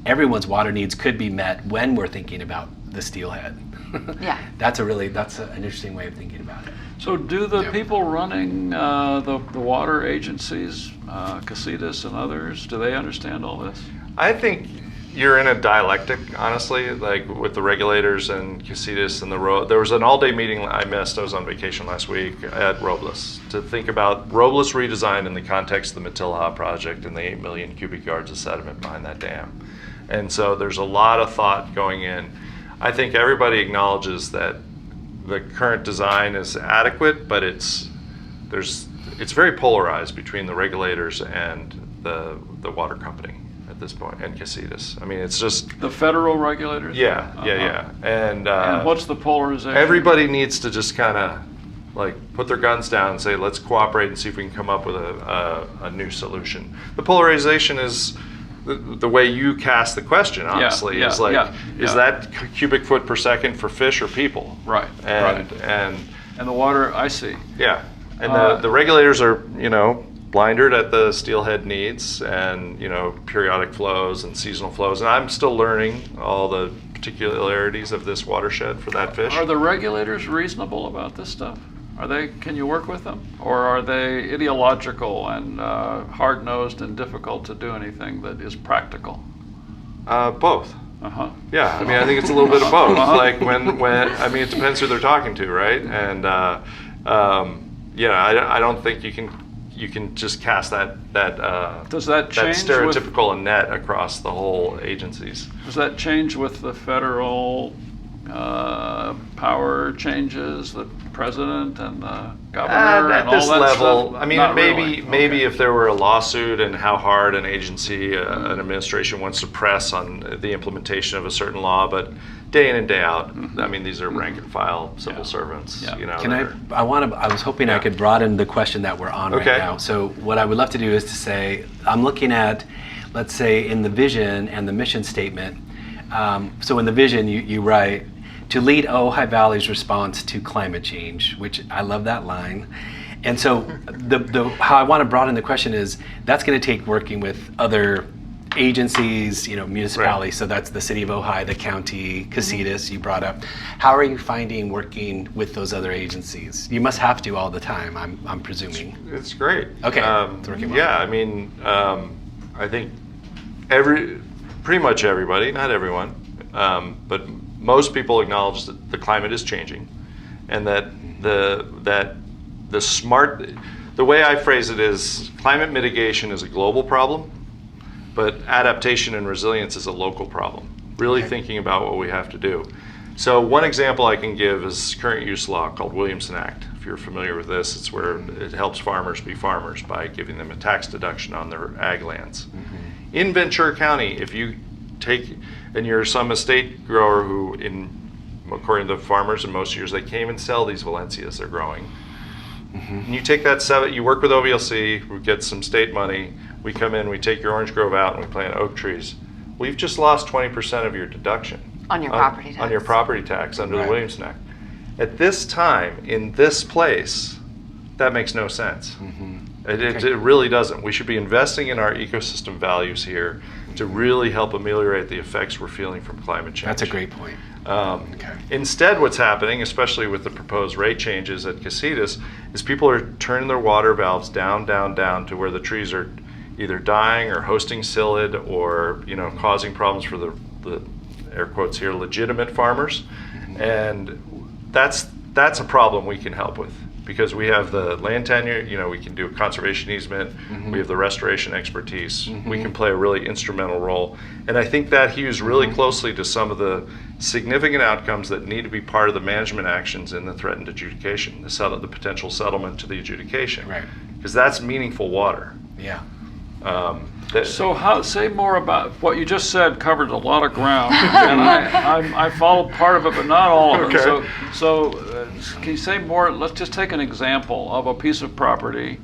everyone's water needs could be met when we're thinking about the steelhead. Yeah. That's an interesting way of thinking about it. So do the people running the water agencies, Casitas and others, do they understand all this? I think you're in a dialectic, honestly, like with the regulators and Casitas and the road. There was an all-day meeting I missed. I was on vacation last week at Robles to think about Robles redesign in the context of the Matilha project and the 8 million cubic yards of sediment behind that dam. And so there's a lot of thought going in. I think everybody acknowledges that the current design is adequate, but it's very polarized between the regulators and the water company at this point, and Casitas. I mean, it's just the federal regulators. Yeah. And what's the polarization? Everybody needs to just kind of like put their guns down and say, let's cooperate and see if we can come up with a new solution. The polarization is the way you cast the question, honestly, is that cubic foot per second for fish or people? Right. And the water, I see. Yeah. And the regulators are, blindered at the steelhead needs and, periodic flows and seasonal flows. And I'm still learning all the particularities of this watershed for that fish. Are the regulators reasonable about this stuff? Can you work with them? Or are they ideological and Both. hard-nosed and difficult to do anything that is practical? Both. Uh-huh. Yeah, I mean, I think it's a little bit of both. Like when I mean, it depends who they're talking to, right? And I don't think you can just cast that Does that change stereotypical net across the whole agencies. Does that change with the federal power changes, the president and the governor at and all this that level, stuff? I mean, Not maybe really. if there were a lawsuit and how hard an agency, an administration wants to press on the implementation of a certain law, but day in and day out, I mean, these are rank and file civil servants. Yeah. You know, Can I was hoping I could broaden the question that we're on right now. So what I would love to do is to say, I'm looking at, let's say, in the vision and the mission statement. So in the vision, you write, to lead Ojai Valley's response to climate change, which I love that line. And so the how I want to broaden the question is, that's going to take working with other agencies, municipalities. Right. So that's the city of Ojai, the county, Casitas you brought up. How are you finding working with those other agencies? You must have to all the time, I'm presuming. It's great. Okay. Yeah, I mean, I think pretty much everybody, not everyone, but most people acknowledge that the climate is changing, and that the way I phrase it is, climate mitigation is a global problem, but adaptation and resilience is a local problem. Really thinking about what we have to do. So one example I can give is current use law called Williamson Act. If you're familiar with this, it's where it helps farmers be farmers by giving them a tax deduction on their ag lands. Mm-hmm. In Ventura County, if you and you're some estate grower who, according to the farmers in most years, they came and sell these Valencias they're growing. Mm-hmm. And you take that you work with OVLC, we get some state money, we come in, we take your orange grove out and we plant oak trees. We've just lost 20% of your deduction. On your property tax. On your property tax under the Williamson Act. At this time, in this place, that makes no sense. Mm-hmm. It really doesn't. We should be investing in our ecosystem values here to really help ameliorate the effects we're feeling from climate change. That's a great point. Instead, what's happening, especially with the proposed rate changes at Casitas, is people are turning their water valves down to where the trees are either dying or hosting psyllid or causing problems for the air quotes here, legitimate farmers. Mm-hmm. And that's a problem we can help with, because we have the land tenure, we can do a conservation easement, mm-hmm. we have the restoration expertise, mm-hmm. we can play a really instrumental role. And I think that hews really mm-hmm. closely to some of the significant outcomes that need to be part of the management actions in the threatened adjudication, the potential settlement to the adjudication. Right. Because that's meaningful water. Yeah. So say more about what you just said. Covered a lot of ground, and I followed part of it, but not all of it. Okay. So can you say more? Let's just take an example of a piece of property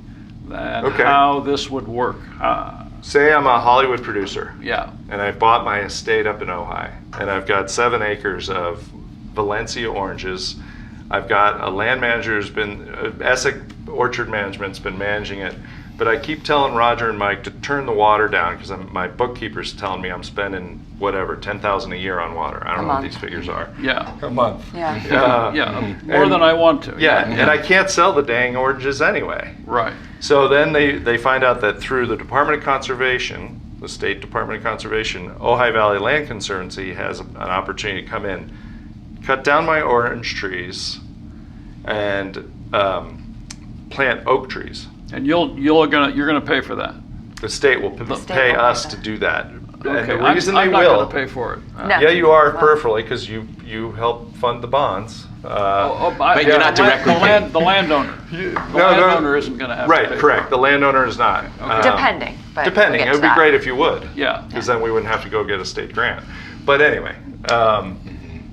and how this would work. Say I'm a Hollywood producer. Yeah. And I bought my estate up in Ojai, and I've got 7 acres of Valencia oranges. I've got a land manager who's been Essex Orchard Management's been managing it. But I keep telling Roger and Mike to turn the water down, because my bookkeeper's telling me I'm spending $10,000 a year on water. I don't know what these figures are. Yeah. A month. Yeah. More than I want to. Yeah, and I can't sell the dang oranges anyway. Right. So then they find out that through the Department of Conservation, the State Department of Conservation, Ojai Valley Land Conservancy has an opportunity to come in, cut down my orange trees, and plant oak trees. And you're gonna pay for that. The state will pay us to do that. Okay. And the reason I'm they not will. gonna pay for it. No. Yeah, you are peripherally, because you help fund the bonds. But you're not directly paying. The landowner. The landowner isn't gonna have to pay. Right, correct. The landowner is not. Depending. But Depending. we'll It would be great if you would. Yeah. Because then we wouldn't have to go get a state grant. But anyway,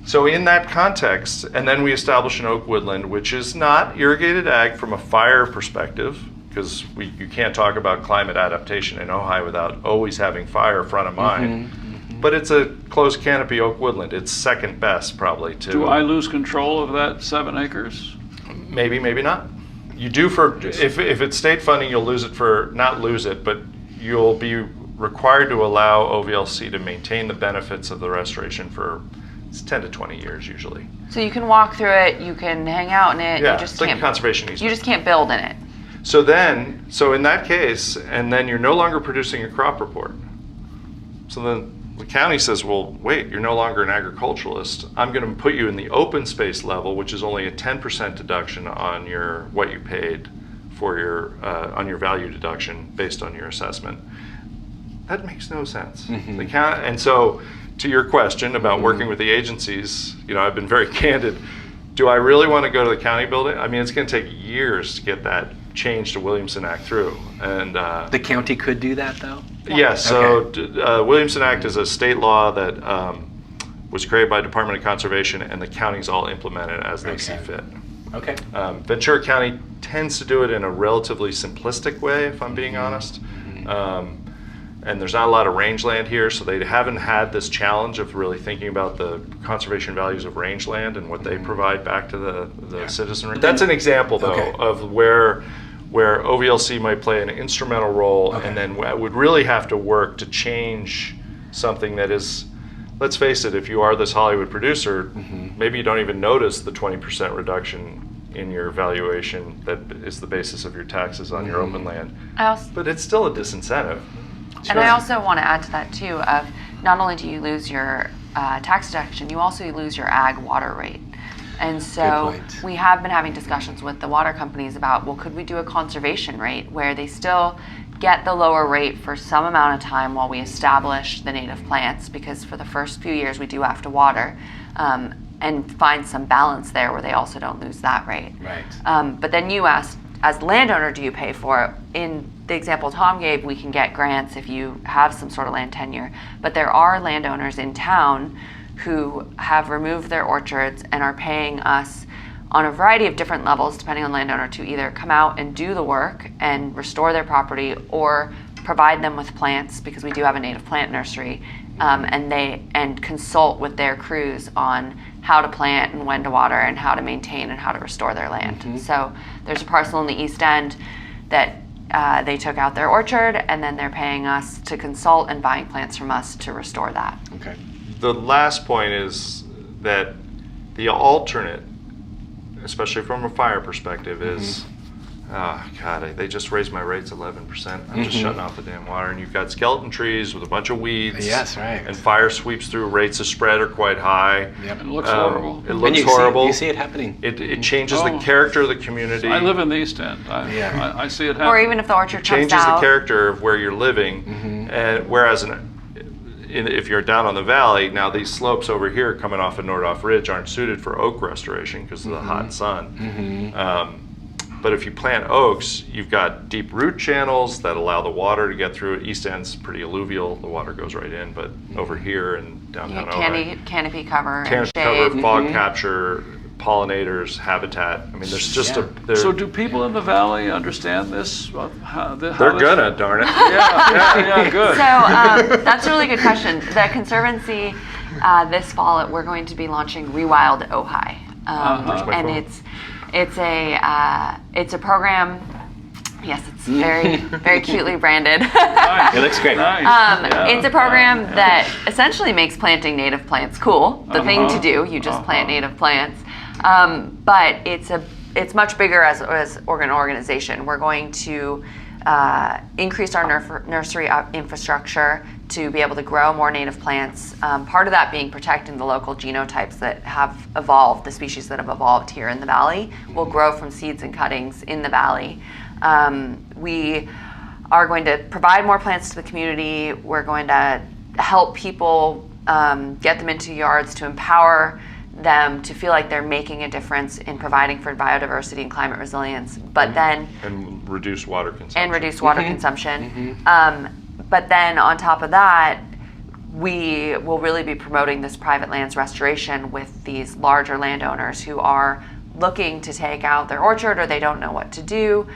so in that context, and then we establish an oak woodland, which is not irrigated ag from a fire perspective, because you can't talk about climate adaptation in Ojai without always having fire front of mind. Mm-hmm. But it's a closed canopy oak woodland. It's second best probably to. Do I lose control of that 7 acres? Maybe, maybe not. You do if it's state funding, you'll not lose it, but you'll be required to allow OVLC to maintain the benefits of the restoration for 10 to 20 years usually. So you can walk through it, you can hang out in it. Yeah, you just it's like a conservation easement. You just can't build in it. So in that case, and then you're no longer producing a crop report. So then The county says, well, wait, you're no longer an agriculturalist. I'm going to put you in the open space level, which is only a 10% deduction on what you paid for on your value deduction based on your assessment. That makes no sense. And so, to your question about working with the agencies, I've been very candid. Do I really want to go to the county building? I mean, it's going to take years to get that change to Williamson Act through. And the county could do that, though? Yes. So Williamson Act is a state law that was created by Department of Conservation, and the counties all implement it as they see fit. Okay. Ventura County tends to do it in a relatively simplistic way, if I'm being honest. And there's not a lot of rangeland here, so they haven't had this challenge of really thinking about the conservation values of rangeland and what they provide back to the citizenry. That's an example, though, of where OVLC might play an instrumental role, and then would really have to work to change something that is, let's face it, if you are this Hollywood producer, maybe you don't even notice the 20% reduction in your valuation that is the basis of your taxes on your open land. But it's still a disincentive. And I also want to add to that too, of not only do you lose your tax deduction, you also lose your ag water rate. And so we have been having discussions with the water companies about, well, could we do a conservation rate where they still get the lower rate for some amount of time while we establish the native plants, because for the first few years we do have to water, and find some balance there where they also don't lose that rate. Right. But then you asked, as the landowner, do you pay for it? In the example Tom gave, we can get grants if you have some sort of land tenure. But there are landowners in town who have removed their orchards and are paying us on a variety of different levels, depending on landowner, to either come out and do the work and restore their property, or provide them with plants, because we do have a native plant nursery, and consult with their crews on how to plant and when to water and how to maintain and how to restore their land. So there's a parcel in the East End that they took out their orchard, and then they're paying us to consult and buying plants from us to restore that. Okay. The last point is that the alternate, especially from a fire perspective, is, oh God, they just raised my rates 11%. I'm just shutting off the damn water, and you've got skeleton trees with a bunch of weeds. Yes, right. And fire sweeps through. Rates of spread are quite high. Yep. It looks horrible. It looks horrible. You see it happening. It changes the character of the community. I live in the East End. I see it happen. Or even if the orchard comes changes out. the character of where you're living, and whereas if you're down on the valley, now these slopes over here coming off of Nordoff Ridge aren't suited for oak restoration because of the hot sun. But if you plant oaks, you've got deep root channels that allow the water to get through. East End's pretty alluvial, the water goes right in, but over here in downtown Ojai, canopy cover and canopy shade. cover, fog capture, pollinators, habitat. I mean, there's just So do people in the valley understand this? They're gonna, darn it. Yeah, good. So that's a really good question. The Conservancy, this fall, we're going to be launching Rewild Ojai, and it's a program. Yes, it's very very cutely branded. It looks great. It's a program that essentially makes planting native plants cool. The thing to do, you just plant native plants. But it's much bigger as an organization. We're going to increase our nursery infrastructure to be able to grow more native plants. Part of that being protecting the local genotypes that have evolved, the species that have evolved here in the valley will grow from seeds and cuttings in the valley. We are going to provide more plants to the community. We're going to help people get them into yards, to empower them to feel like they're making a difference in providing for biodiversity and climate resilience, but then and reduce water consumption. Consumption. But then on top of that, we will really be promoting this private lands restoration with these larger landowners who are looking to take out their orchard, or they don't know what to do.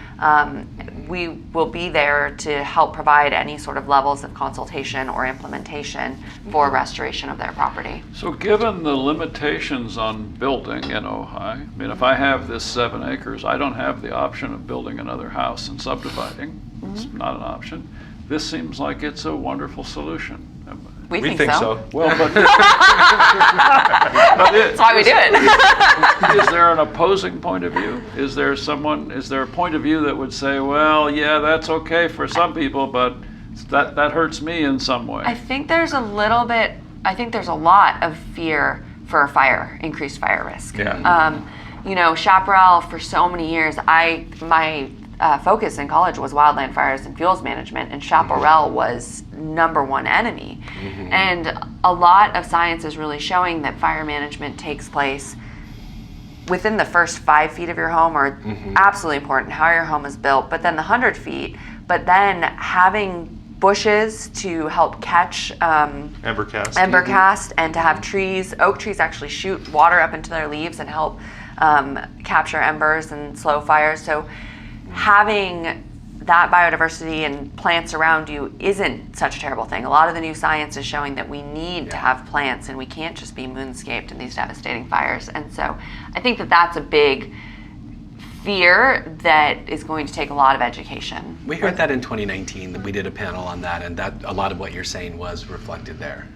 We will be there to help provide any sort of levels of consultation or implementation for restoration of their property. So given the limitations on building in Ojai, I mean, if I have this 7 acres, I don't have the option of building another house and subdividing. It's not an option. This seems like it's a wonderful solution. We think so. Well, but that's why we do it. Is there an opposing point of view? Is there a point of view that would say, well, yeah, that's okay for some people, but That hurts me in some way. I think there's a lot of fear for increased fire risk. Yeah. Chaparral, for so many years, my focus in college was wildland fires and fuels management, and chaparral was number one enemy. And a lot of science is really showing that fire management takes place within the first 5 feet of your home, are absolutely important, how your home is built, but then the 100 feet, but then having bushes to help catch Ember cast, and to have oak trees actually shoot water up into their leaves and help capture embers and slow fires. So having that biodiversity and plants around you isn't such a terrible thing. A lot of the new science is showing that we need to have plants, and we can't just be moonscaped in these devastating fires. And so I think that that's a big fear that is going to take a lot of education. We heard that in 2019. We did a panel on that, and that a lot of what you're saying was reflected there.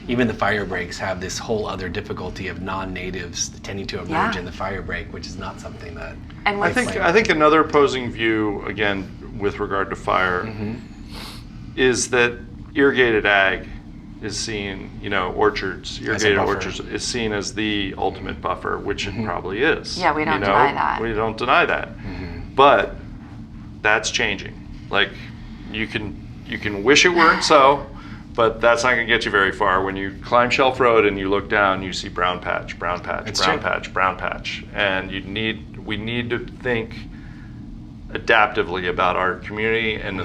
Even the fire breaks have this whole other difficulty of non-natives tending to emerge in the fire break, which is not something that. And I think another opposing view, again, with regard to fire, is that irrigated ag is seen, irrigated orchards is seen as the ultimate buffer, which it probably is. Yeah, we don't deny that. We don't deny that. But that's changing. Like, you can wish it weren't so, but that's not going to get you very far. When you climb Shelf Road and you look down, you see brown patch, brown patch, It's brown true. patch, brown patch. And we need to think adaptively about our community. And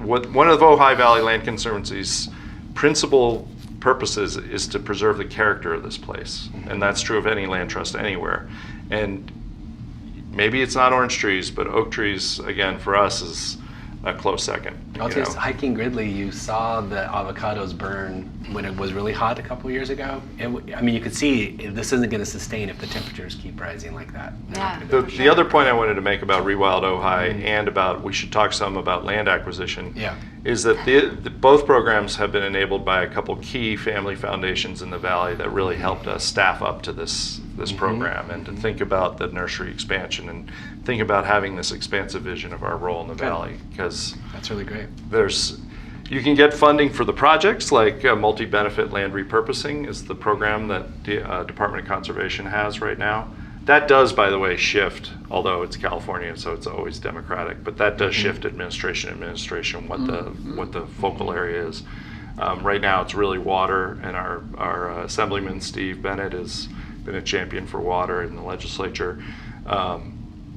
one of the Ojai Valley Land Conservancy's principal purposes is to preserve the character of this place. And that's true of any land trust anywhere. And maybe it's not orange trees, but oak trees, again, for us is a close second. I'll tell you, hiking Gridley, you saw the avocados burn when it was really hot a couple years ago. You could see this isn't going to sustain if the temperatures keep rising like that. Yeah. The other point I wanted to make about Rewild Ojai and about, we should talk some about land acquisition, is that both programs have been enabled by a couple key family foundations in the Valley that really helped us staff up to this program, and to think about the nursery expansion and think about having this expansive vision of our role in the Valley, because that's really great. You can get funding for the projects, like multi-benefit land repurposing is the program that the Department of Conservation has right now. That does, by the way, shift, although it's California, so it's always Democratic, but that does shift administration, what the focal area is. Right now it's really water, and our Assemblyman Steve Bennett has been a champion for water in the legislature.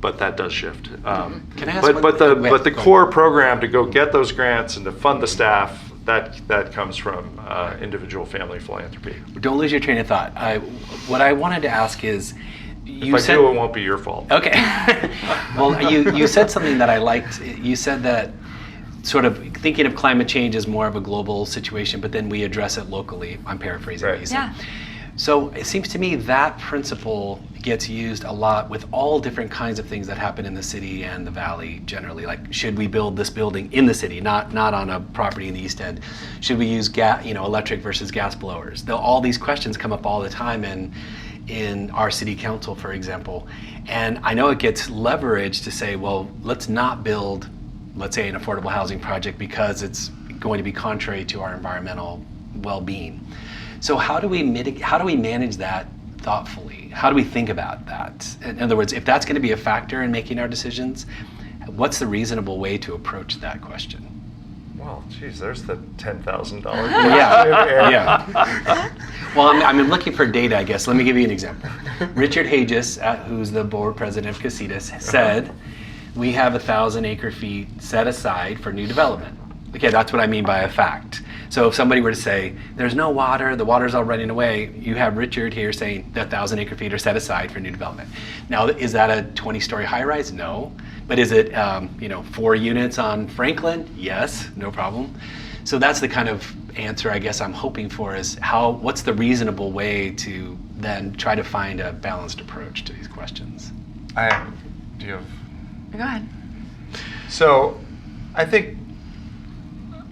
But that does shift. Can I ask but the core program to go get those grants and to fund the staff, that comes from individual family philanthropy. Don't lose your train of thought. What I wanted to ask is, If I do, it won't be your fault. Okay. Well, you said something that I liked. You said that sort of thinking of climate change as more of a global situation, but then we address it locally. I'm paraphrasing what you said. Yeah. So it seems to me that principle gets used a lot with all different kinds of things that happen in the city and the valley generally. Like, should we build this building in the city, not on a property in the East End? Should we use electric versus gas blowers? All these questions come up all the time in our city council, for example. And I know it gets leveraged to say, well, let's not build, let's say, an affordable housing project because it's going to be contrary to our environmental well-being. So how do we manage that thoughtfully? How do we think about that? In other words, if that's going to be a factor in making our decisions, what's the reasonable way to approach that question? Well, geez, there's the $10,000. Yeah. Well, I'm looking for data, I guess. Let me give you an example. Richard Hages, who's the board president of Casitas, said we have 1,000 acre feet set aside for new development. Okay, that's what I mean by a fact. So if somebody were to say, there's no water, the water's all running away, you have Richard here saying that 1,000 acre feet are set aside for new development. Now, is that a 20-story high-rise? No. But is it 4 units on Franklin? Yes, no problem. So that's the kind of answer I guess I'm hoping for, is what's the reasonable way to then try to find a balanced approach to these questions? Do you have? Go ahead. So I think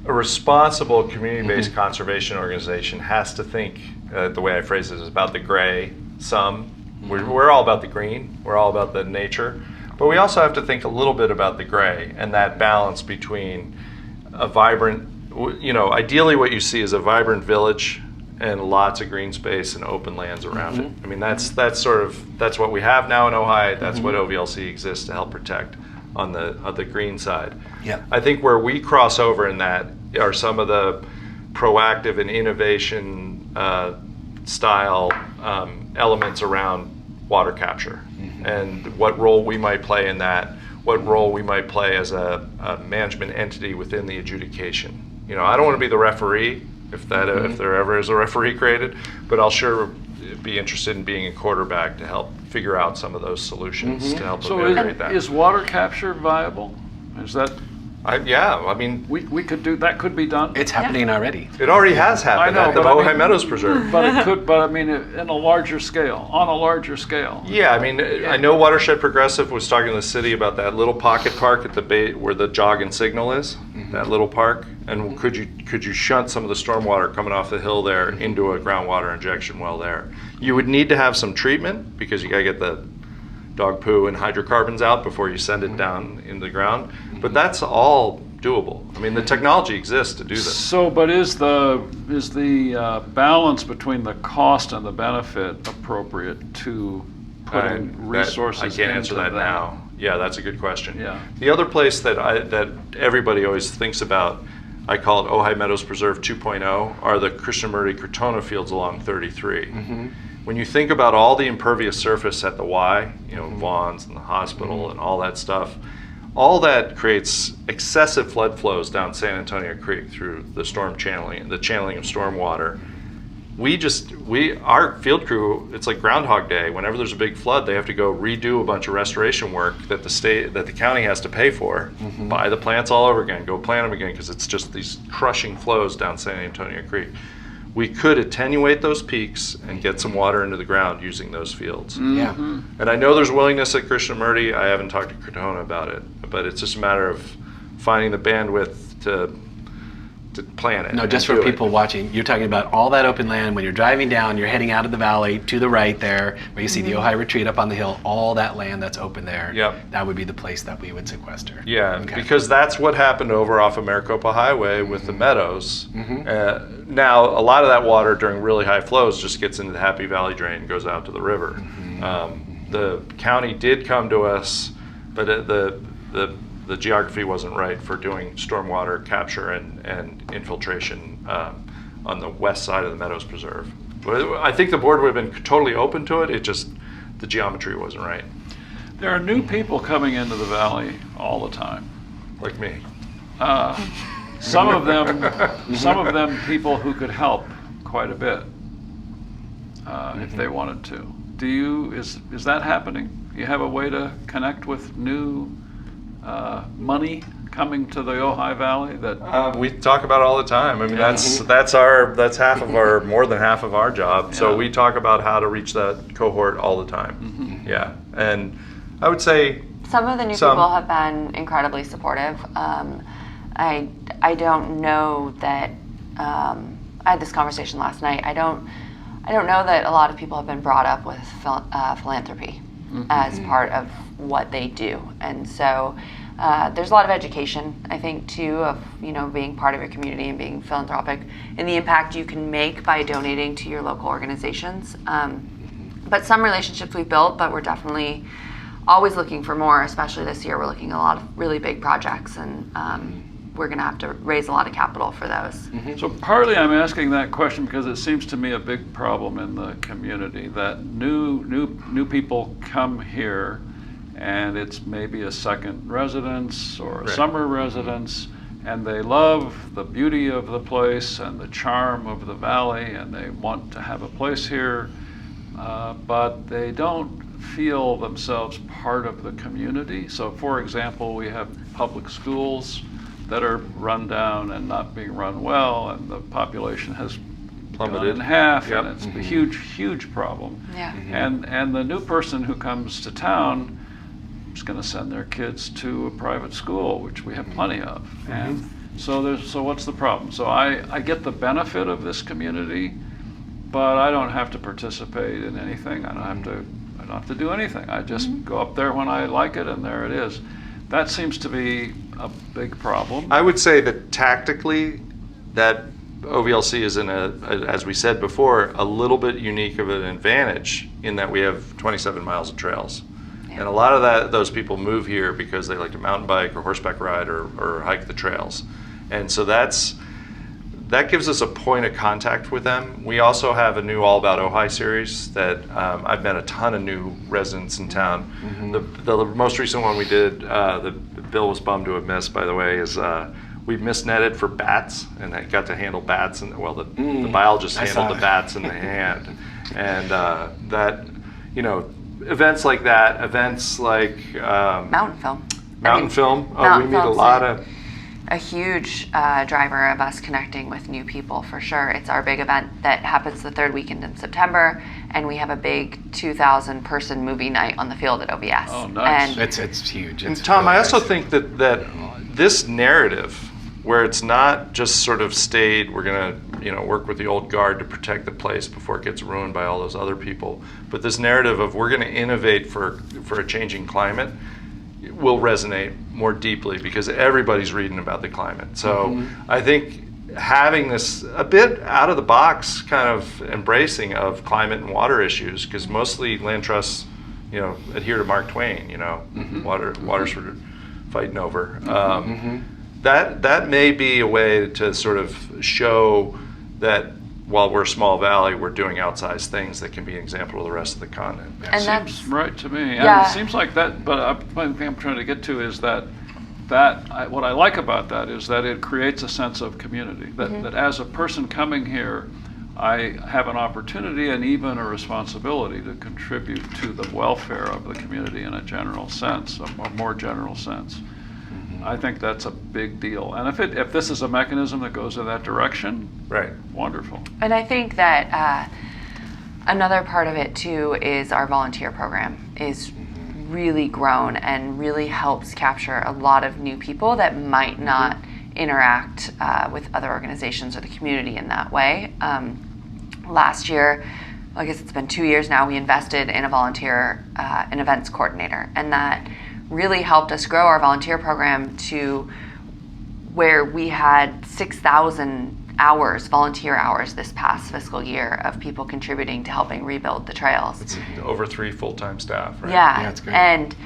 a responsible community-based conservation organization has to think, the way I phrase it is about the gray some. We're all about the green, we're all about the nature, but we also have to think a little bit about the gray and that balance between a vibrant, ideally what you see is a vibrant village and lots of green space and open lands around it. I mean, that's what we have now in Ojai. That's what OVLC exists to help protect on the green side. Yeah. I think where we cross over in that are some of the proactive and innovation style elements around water capture and what role we might play in that, what role we might play as a management entity within the adjudication. I don't want to be the referee if there ever is a referee created, but I'll sure be interested in being a quarterback to help figure out some of those solutions to help ameliorate that. Is water capture viable? Is that? We could do that. Could be done. It's happening already. It already has happened at the Ojai Meadows Preserve. But it could. But I mean, in a larger scale, on a larger scale. Yeah, I know Watershed Progressive was talking to the city about that little pocket park at the bay where the jog and signal is. That little park, and could you shunt some of the stormwater coming off the hill there into a groundwater injection well there? You would need to have some treatment because you gotta get the dog poo and hydrocarbons out before you send it down into the ground. But that's all doable. I mean, the technology exists to do this. So, but is the balance between the cost and the benefit appropriate to putting resources? I can't answer into that now. Yeah, that's a good question. Yeah. The other place that everybody always thinks about, I call it Ojai Meadows Preserve 2.0, are the Krishnamurti-Crotona fields along 33. When you think about all the impervious surface at the Y, Vaughn's and the hospital and all that stuff, all that creates excessive flood flows down San Antonio Creek through the channeling of storm water. Our field crew, it's like Groundhog Day. Whenever there's a big flood, they have to go redo a bunch of restoration work that the county has to pay for, buy the plants all over again, go plant them again, because it's just these crushing flows down San Antonio Creek. We could attenuate those peaks and get some water into the ground using those fields. Yeah. And I know there's willingness at Krishnamurti. I haven't talked to Crotona about it, but it's just a matter of finding the bandwidth to plan it. No, just for people watching, you're talking about all that open land. When you're driving down, you're heading out of the valley to the right there, where you see the Ojai Retreat up on the hill, all that land that's open there. Yep. That would be the place that we would sequester. Yeah, Okay. because that's what happened over off of Maricopa Highway with the meadows. Now, a lot of that water during really high flows just gets into the Happy Valley drain and goes out to the river. The county did come to us, but the geography wasn't right for doing stormwater capture and infiltration on the west side of the Meadows Preserve. But I think the board would have been totally open to it. It just, the geometry wasn't right. There are new people coming into the valley all the time. Like me. Some of them people who could help quite a bit if they wanted to. Is that happening? You have a way to connect with new money coming to the Ojai Valley that we talk about all the time. I mean, that's half of our, more than half of our job. So we talk about how to reach that cohort all the time. Yeah, and I would say some of the new people have been incredibly supportive. I don't know that I had this conversation last night. I don't know that a lot of people have been brought up with philanthropy as part of what they do, and so there's a lot of education, I think, too, of being part of your community and being philanthropic and the impact you can make by donating to your local organizations. But some relationships we've built, but we're definitely always looking for more. Especially this year, we're looking at a lot of really big projects, and we're going to have to raise a lot of capital for those. So partly I'm asking that question because it seems to me a big problem in the community that new people come here and it's maybe a second residence or a summer residence, and they love the beauty of the place and the charm of the valley, and they want to have a place here, but they don't feel themselves part of the community. So for example, we have public schools that are run down and not being run well, and the population has plummeted in half, and it's a huge problem. Yeah. And the new person who comes to town is going to send their kids to a private school, which we have plenty of. And so what's the problem? So I get the benefit of this community, but I don't have to participate in anything. I don't have to do anything. I just go up there when I like it, and there it is. That seems to be a big problem. I would say that tactically, that OVLC is in as we said before, a little bit unique of an advantage in that we have 27 miles of trails. And a lot of those people move here because they like to mountain bike or horseback ride or hike the trails. And so that gives us a point of contact with them. We also have a new All About Ojai series that I've met a ton of new residents in town. The most recent one we did, that Bill was bummed to have missed, by the way, is we misnetted for bats, and I got to handle bats, and the biologist handled the bats in the hand. And that, events like that, events like Mountain film. Mountain film. Mountain We meet a film's lot of. A huge driver of us connecting with new people, for sure. It's our big event that happens the third weekend in September, and we have a big 2,000 person movie night on the field at OVS. Oh, nice. And It's huge. And It's Tom, really I also nice. think that this narrative, where it's not just sort of stayed, we're going to work with the old guard to protect the place before it gets ruined by all those other people, but this narrative of we're going to innovate for a changing climate will resonate more deeply because everybody's reading about the climate. So I think having this a bit out of the box kind of embracing of climate and water issues, because mostly land trusts, adhere to Mark Twain, water's for fighting over. That may be a way to sort of show that while we're a small valley, we're doing outsized things that can be an example of the rest of the continent. And Seems right to me. Yeah. And it seems like that, but what I'm trying to get to is that what I like about that is that it creates a sense of community. That as a person coming here, I have an opportunity and even a responsibility to contribute to the welfare of the community in a general sense, a more general sense. I think that's a big deal. And if this is a mechanism that goes in that direction, Right. wonderful. And I think that another part of it too is our volunteer program is really grown and really helps capture a lot of new people that might not interact with other organizations or the community in that way. Last year, I guess it's been 2 years now, we invested in a volunteer, an events coordinator, and that really helped us grow our volunteer program to where we had 6,000 hours, volunteer hours this past fiscal year of people contributing to helping rebuild the trails. It's over 3 full-time staff, right? Yeah, that's great. and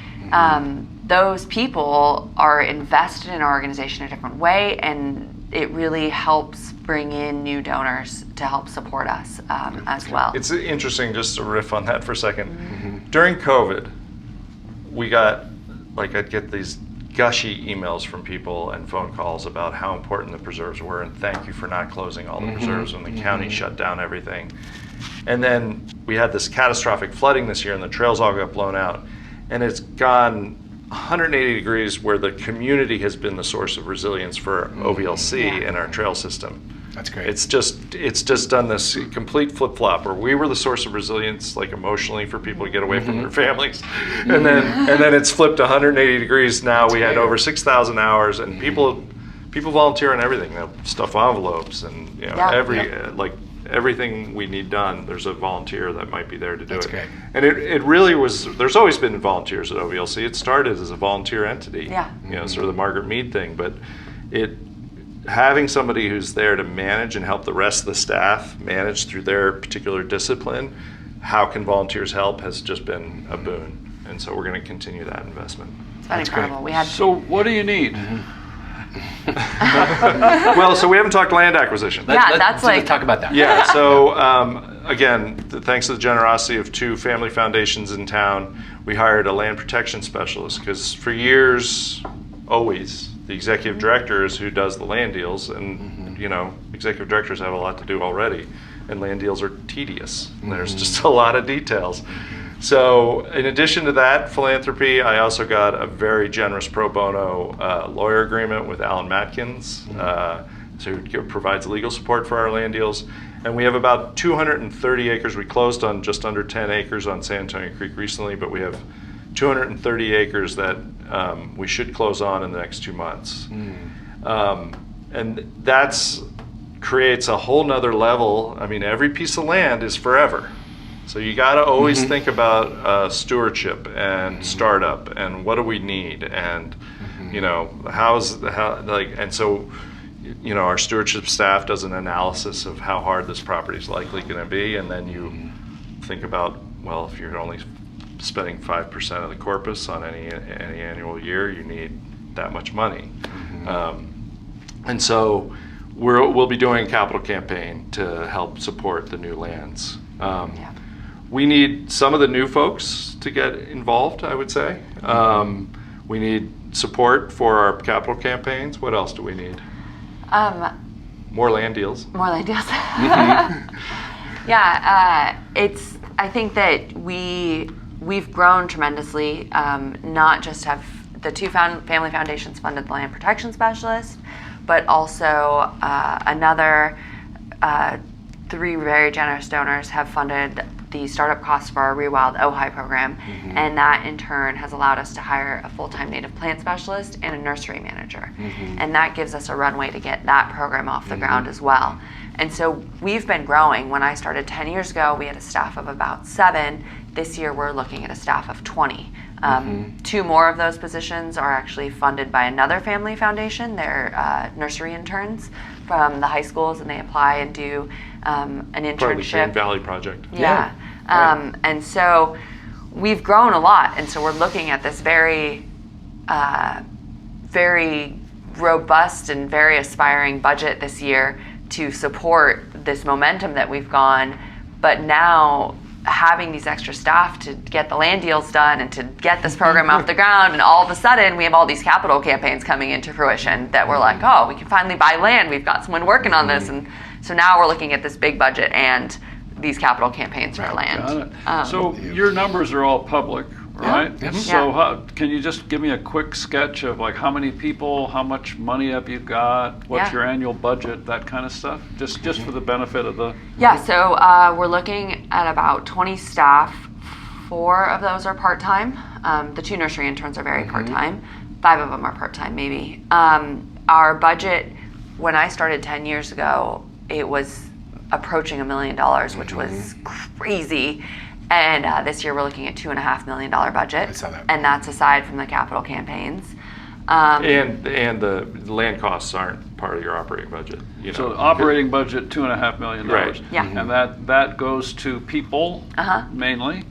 those people are invested in our organization in a different way, and it really helps bring in new donors to help support us as well. It's interesting, just to riff on that for a second. During COVID, we got, I'd get these gushy emails from people and phone calls about how important the preserves were, and thank you for not closing all the preserves when the county shut down everything. And then we had this catastrophic flooding this year, and the trails all got blown out. And it's gone 180 degrees where the community has been the source of resilience for OVLC and our trail system. That's great. It's just done this complete flip-flop where we were the source of resilience, emotionally, for people to get away from their families, and then it's flipped 180 degrees. Now we had over 6,000 hours, and people volunteer on everything. They'll stuff envelopes, and everything we need done. There's a volunteer that might be there to do That's it. great. And it really was. There's always been volunteers at OVLC. It started as a volunteer entity. Yeah. Sort of the Margaret Mead thing, but having somebody who's there to manage and help the rest of the staff manage through their particular discipline, how can volunteers help, has just been a boon. And so we're going to continue that investment. It's been That's incredible. great. We had So what do you need? Well, so we haven't talked land acquisition. that's let's talk about that. Yeah, so again, thanks to the generosity of 2 family foundations in town, we hired a land protection specialist, because for years, always, the executive director is who does the land deals, and executive directors have a lot to do already, and land deals are tedious. There's just a lot of details. So in addition to that philanthropy, I also got a very generous pro bono lawyer agreement with Alan Matkins, who provides legal support for our land deals. And we have about 230 acres. We closed on just under 10 acres on San Antonio Creek recently, but we have 230 acres that we should close on in the next 2 months. And that's creates a whole nother level. I mean, every piece of land is forever. So you got to always think about stewardship and startup and what do we need. And You know, and so, you know, our stewardship staff does an analysis of how hard this property is likely going to be, and then you think about, well, if you're only spending 5% of the corpus on any annual year, you need that much money. And so we'll be doing a capital campaign to help support the new lands. We need some of the new folks to get involved, I would say. We need support for our capital campaigns. What else do we need? More land deals. More land deals. I think that we've grown tremendously. Not just have the two family foundations funded the land protection specialist, but also another 3 very generous donors have funded the startup costs for our Rewild Ojai program, and that in turn has allowed us to hire a full-time native plant specialist and a nursery manager, and that gives us a runway to get that program off the ground as well. And so we've been growing. When I started 10 years ago, we had a staff of about 7. This year we're looking at a staff of 20. 2 more of those positions are actually funded by another family foundation. They're nursery interns from the high schools, and they apply and do an internship. Part of the Green Valley Project. Yeah. And so we've grown a lot, and so we're looking at this very robust and very aspiring budget this year to support this momentum that we've gone. But now having these extra staff to get the land deals done and to get this program off the ground, and all of a sudden we have all these capital campaigns coming into fruition that we're like, oh, we can finally buy land. We've got someone working on this. And so now we're looking at this big budget and these capital campaigns for land. Got it. So your numbers are all public, right? So can you just give me a quick sketch of like how many people, how much money have you got, what's your annual budget, that kind of stuff, just for the benefit of the... So we're looking at about 20 staff. 4 of those are part-time. The 2 nursery interns are very part-time. 5 of them are part-time, maybe. Our budget, when I started 10 years ago, it was approaching $1 million, which was crazy. And this year we're looking at $2.5 million budget, and that's aside from the capital campaigns. And the land costs aren't part of your operating budget. You know. So operating budget $2.5 million. Right. And that goes to people mainly.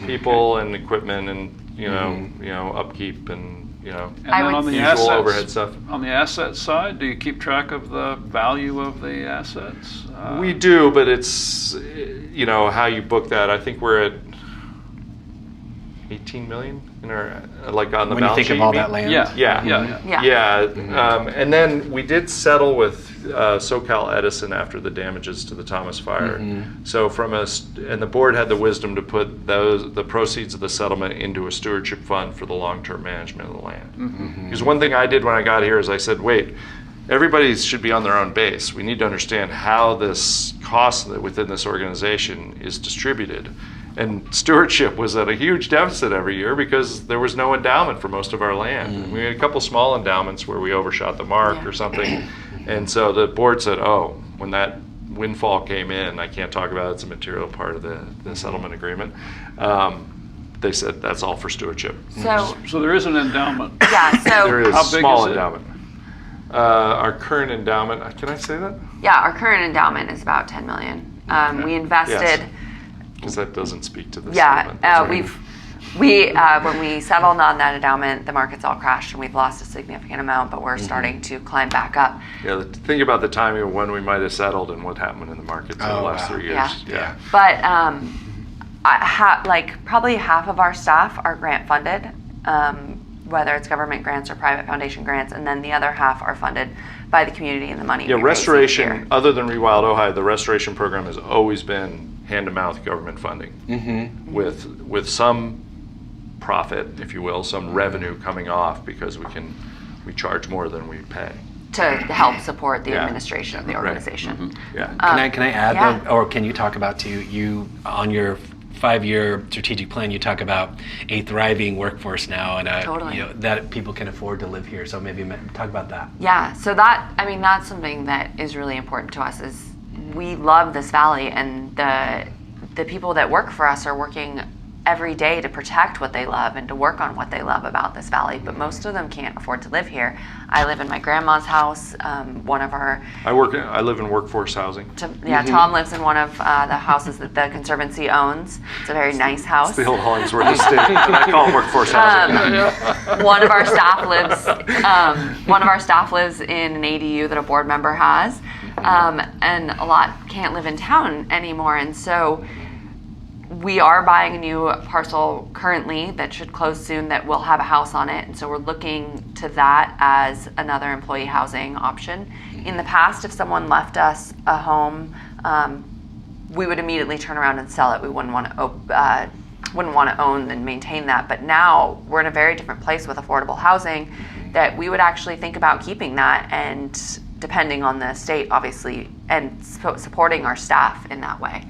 People and equipment and you know upkeep and and then on the usual overhead stuff. On the asset side, do you keep track of the value of the assets? We do, but it's how you book that. I think we're at 18 million in our on the when balance sheet. When you think of all that land. And then we did settle with SoCal Edison after the damages to the Thomas fire. So and the board had the wisdom to put the proceeds of the settlement into a stewardship fund for the long-term management of the land. Because one thing I did when I got here is I said, wait, everybody should be on their own base. We need to understand how this cost within this organization is distributed. And stewardship was at a huge deficit every year because there was no endowment for most of our land. We had a couple small endowments where we overshot the mark or something. And so the board said, oh, when that windfall came in, I can't talk about it, it's a material part of the settlement agreement. They said that's all for stewardship. So there is an endowment. There is how a big small is it? endowment. Our current endowment, can I say that? Our current endowment is about $10 million. We invested... Because that doesn't speak to the settlement. When we settled on that endowment, the markets all crashed and we've lost a significant amount, but we're starting to climb back up. Think about the timing of when we might have settled and what happened in the markets in the last 3 years. But probably half of our staff are grant funded, whether it's government grants or private foundation grants, and then the other half are funded by the community and the money. Restoration, other than Rewild Ojai, the restoration program has always been hand-to-mouth government funding with some profit, if you will, some revenue coming off because we charge more than we pay to help support the administration of the organization. Can I add though, or can you talk about you on your 5-year strategic plan? You talk about a thriving workforce now, and that people can afford to live here. So maybe talk about that. So that's something that is really important to us. Is we love this valley, and the people that work for us are working every day to protect what they love and to work on what they love about this valley, but most of them can't afford to live here. I live in my grandma's house. I live in workforce housing. Tom lives in one of the houses that the Conservancy owns. It's a very nice house. It's the old Hollingsworth estate, and I call it workforce housing. One of our staff lives in an ADU that a board member has, and a lot can't live in town anymore, and so we are buying a new parcel currently that should close soon that will have a house on it. And so we're looking to that as another employee housing option. In the past, if someone left us a home, we would immediately turn around and sell it. We wouldn't want to own and maintain that. But now we're in a very different place with affordable housing that we would actually think about keeping that, and depending on the state, obviously, and supporting our staff in that way.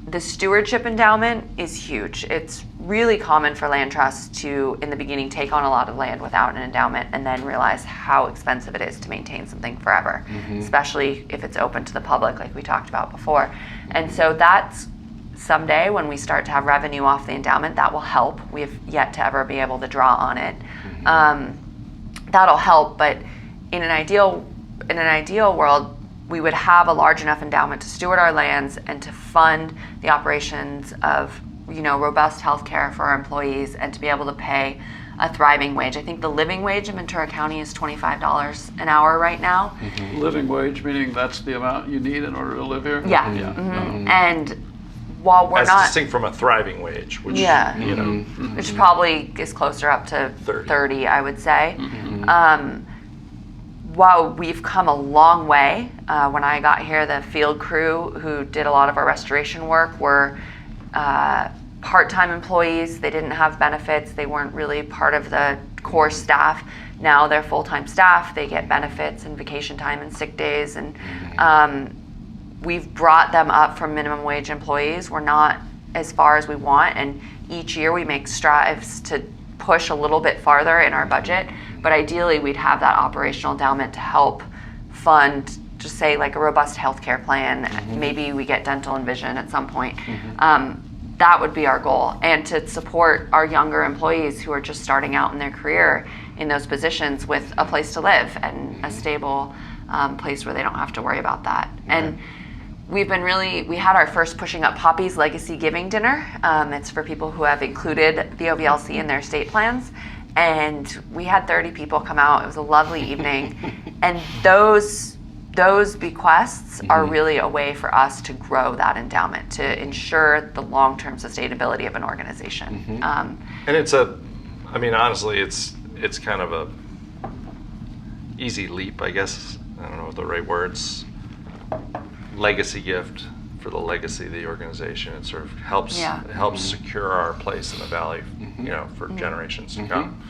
The stewardship endowment is huge. It's really common for land trusts to, in the beginning, take on a lot of land without an endowment and then realize how expensive it is to maintain something forever, especially if it's open to the public, like we talked about before. And so that's someday when we start to have revenue off the endowment, that will help. We've yet to ever be able to draw on it. That'll help, but in an ideal world, we would have a large enough endowment to steward our lands and to fund the operations of, robust health care for our employees and to be able to pay a thriving wage. I think the living wage in Ventura County is $25 an hour right now. Living wage, meaning that's the amount you need in order to live here? Yeah. And while we're not distinct from a thriving wage, which which probably is closer up to 30, I would say. While we've come a long way, when I got here, the field crew who did a lot of our restoration work were part-time employees. They didn't have benefits. They weren't really part of the core staff. Now they're full-time staff. They get benefits and vacation time and sick days. And we've brought them up from minimum wage employees. We're not as far as we want. And each year we make strides to push a little bit farther in our budget. But ideally, we'd have that operational endowment to help fund, just say, like a robust healthcare plan. Maybe we get dental and vision at some point. That would be our goal. And to support our younger employees who are just starting out in their career in those positions with a place to live and a stable place where they don't have to worry about that. And we had our first Pushing Up Poppy's Legacy Giving Dinner. It's for people who have included the OVLC in their estate plans. And we had 30 people come out. It was a lovely evening. And those bequests are really a way for us to grow that endowment, to ensure the long-term sustainability of an organization. And honestly, it's kind of a easy leap, I guess. I don't know what the right words. Legacy gift for the legacy of the organization. It sort of helps secure our place in the valley, for generations to come.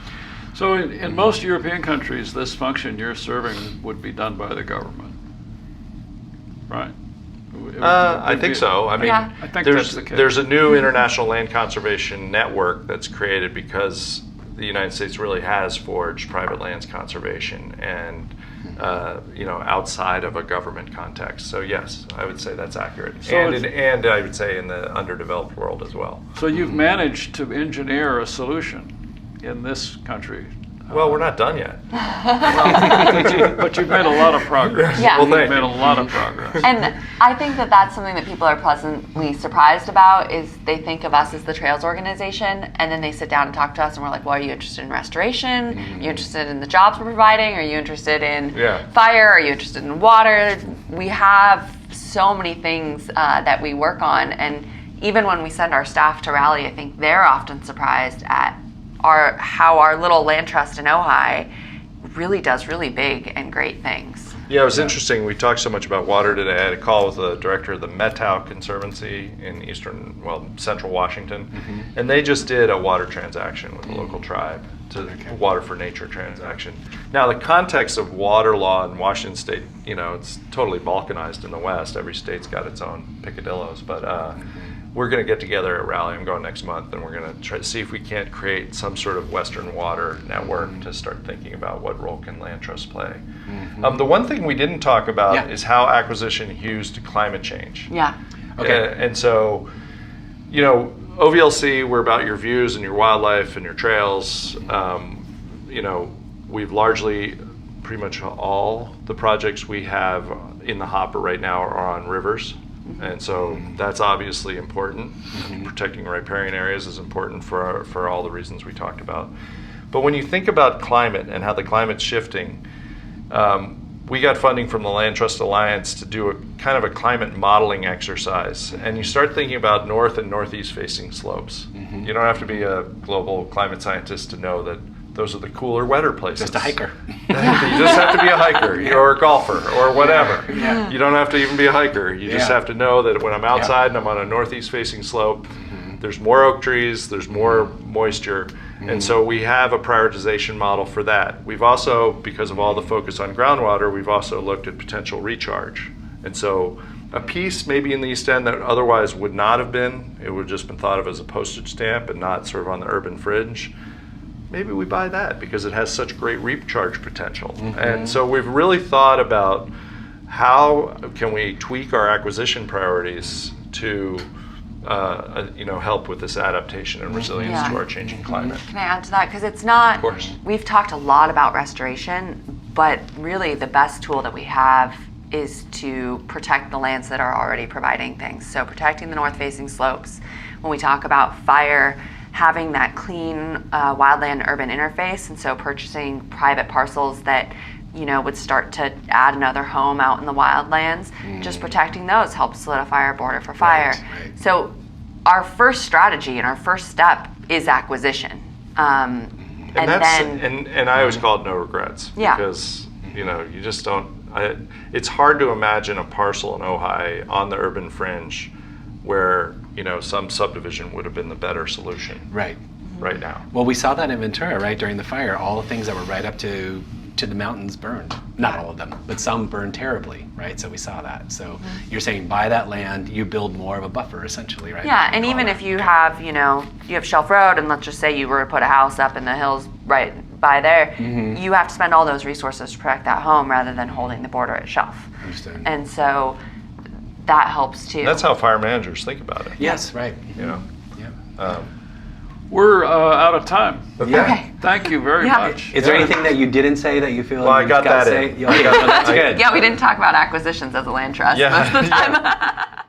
So in most European countries, this function you're serving would be done by the government, right? I think so. I think there's that's the case. There's a new international land conservation network that's created because the United States really has forged private lands conservation and outside of a government context. So yes, I would say that's accurate. So and I would say in the underdeveloped world as well. So you've managed to engineer a solution in this country. Well, we're not done yet. But you've made a lot of progress. Yeah. Well, You've made a lot of progress. And I think that that's something that people are pleasantly surprised about, is they think of us as the Trails organization, and then they sit down and talk to us and we're like, well, are you interested in restoration? Are you interested in the jobs we're providing? Are you interested in fire? Are you interested in water? We have so many things that we work on, and even when we send our staff to rally, I think they're often surprised at how our little land trust in Ojai really does really big and great things. Yeah, it was interesting. We talked so much about water today. I had a call with the director of the Methow Conservancy in central Washington, and they just did a water transaction with the local tribe, water for nature transaction. Now, the context of water law in Washington State, it's totally balkanized in the West. Every state's got its own picadillos, but we're going to get together at Rally. I'm going next month, and we're going to try to see if we can't create some sort of Western water network to start thinking about what role can land trusts play. The one thing we didn't talk about is how acquisition hews to climate change. Yeah. Okay. And so, OVLC, we're about your views and your wildlife and your trails. We've largely, pretty much all the projects we have in the hopper right now are on rivers. And so that's obviously important. Protecting riparian areas is important for all the reasons we talked about. But when you think about climate and how the climate's shifting, we got funding from the Land Trust Alliance to do a kind of a climate modeling exercise. And you start thinking about north and northeast facing slopes. You don't have to be a global climate scientist to know that those are the cooler, wetter places. Just a hiker. You just have to be a hiker or a golfer or whatever. You don't have to even be a hiker. You just have to know that when I'm outside and I'm on a northeast facing slope, there's more oak trees, there's more moisture. And so we have a prioritization model for that. We've also, because of all the focus on groundwater, we've also looked at potential recharge. And so a piece maybe in the East End that otherwise would not have been, it would have just been thought of as a postage stamp and not sort of on the urban fringe. Maybe we buy that because it has such great recharge potential. And so we've really thought about how can we tweak our acquisition priorities to help with this adaptation and resilience to our changing climate. Can I add to that? Because it's not, Of course. We've talked a lot about restoration, but really the best tool that we have is to protect the lands that are already providing things. So protecting the north-facing slopes. When we talk about fire, having that clean wildland urban interface, and so purchasing private parcels that would start to add another home out in the wildlands, just protecting those helps solidify our border for fire. Right. So our first strategy and our first step is acquisition. And I always call it no regrets because you just don't. It's hard to imagine a parcel in Ojai on the urban fringe where some subdivision would have been the better solution. Right now. Well, we saw that in Ventura, right, during the fire. All the things that were right up to the mountains burned. Not all of them, but some burned terribly, right? So we saw that. So you're saying buy that land, you build more of a buffer, essentially, right? Yeah, and even if you have, you have Shelf Road, and let's just say you were to put a house up in the hills right by there, you have to spend all those resources to protect that home rather than holding the border at Shelf. Understand. And so that helps too. That's how fire managers think about it. Yes, right. Yeah. We're out of time. Okay. Thank you very much. Is there anything that you didn't say that you feel Well, I you've got got to that say? in. Yeah, that's good. Yeah, we didn't talk about acquisitions as a land trust most of the time.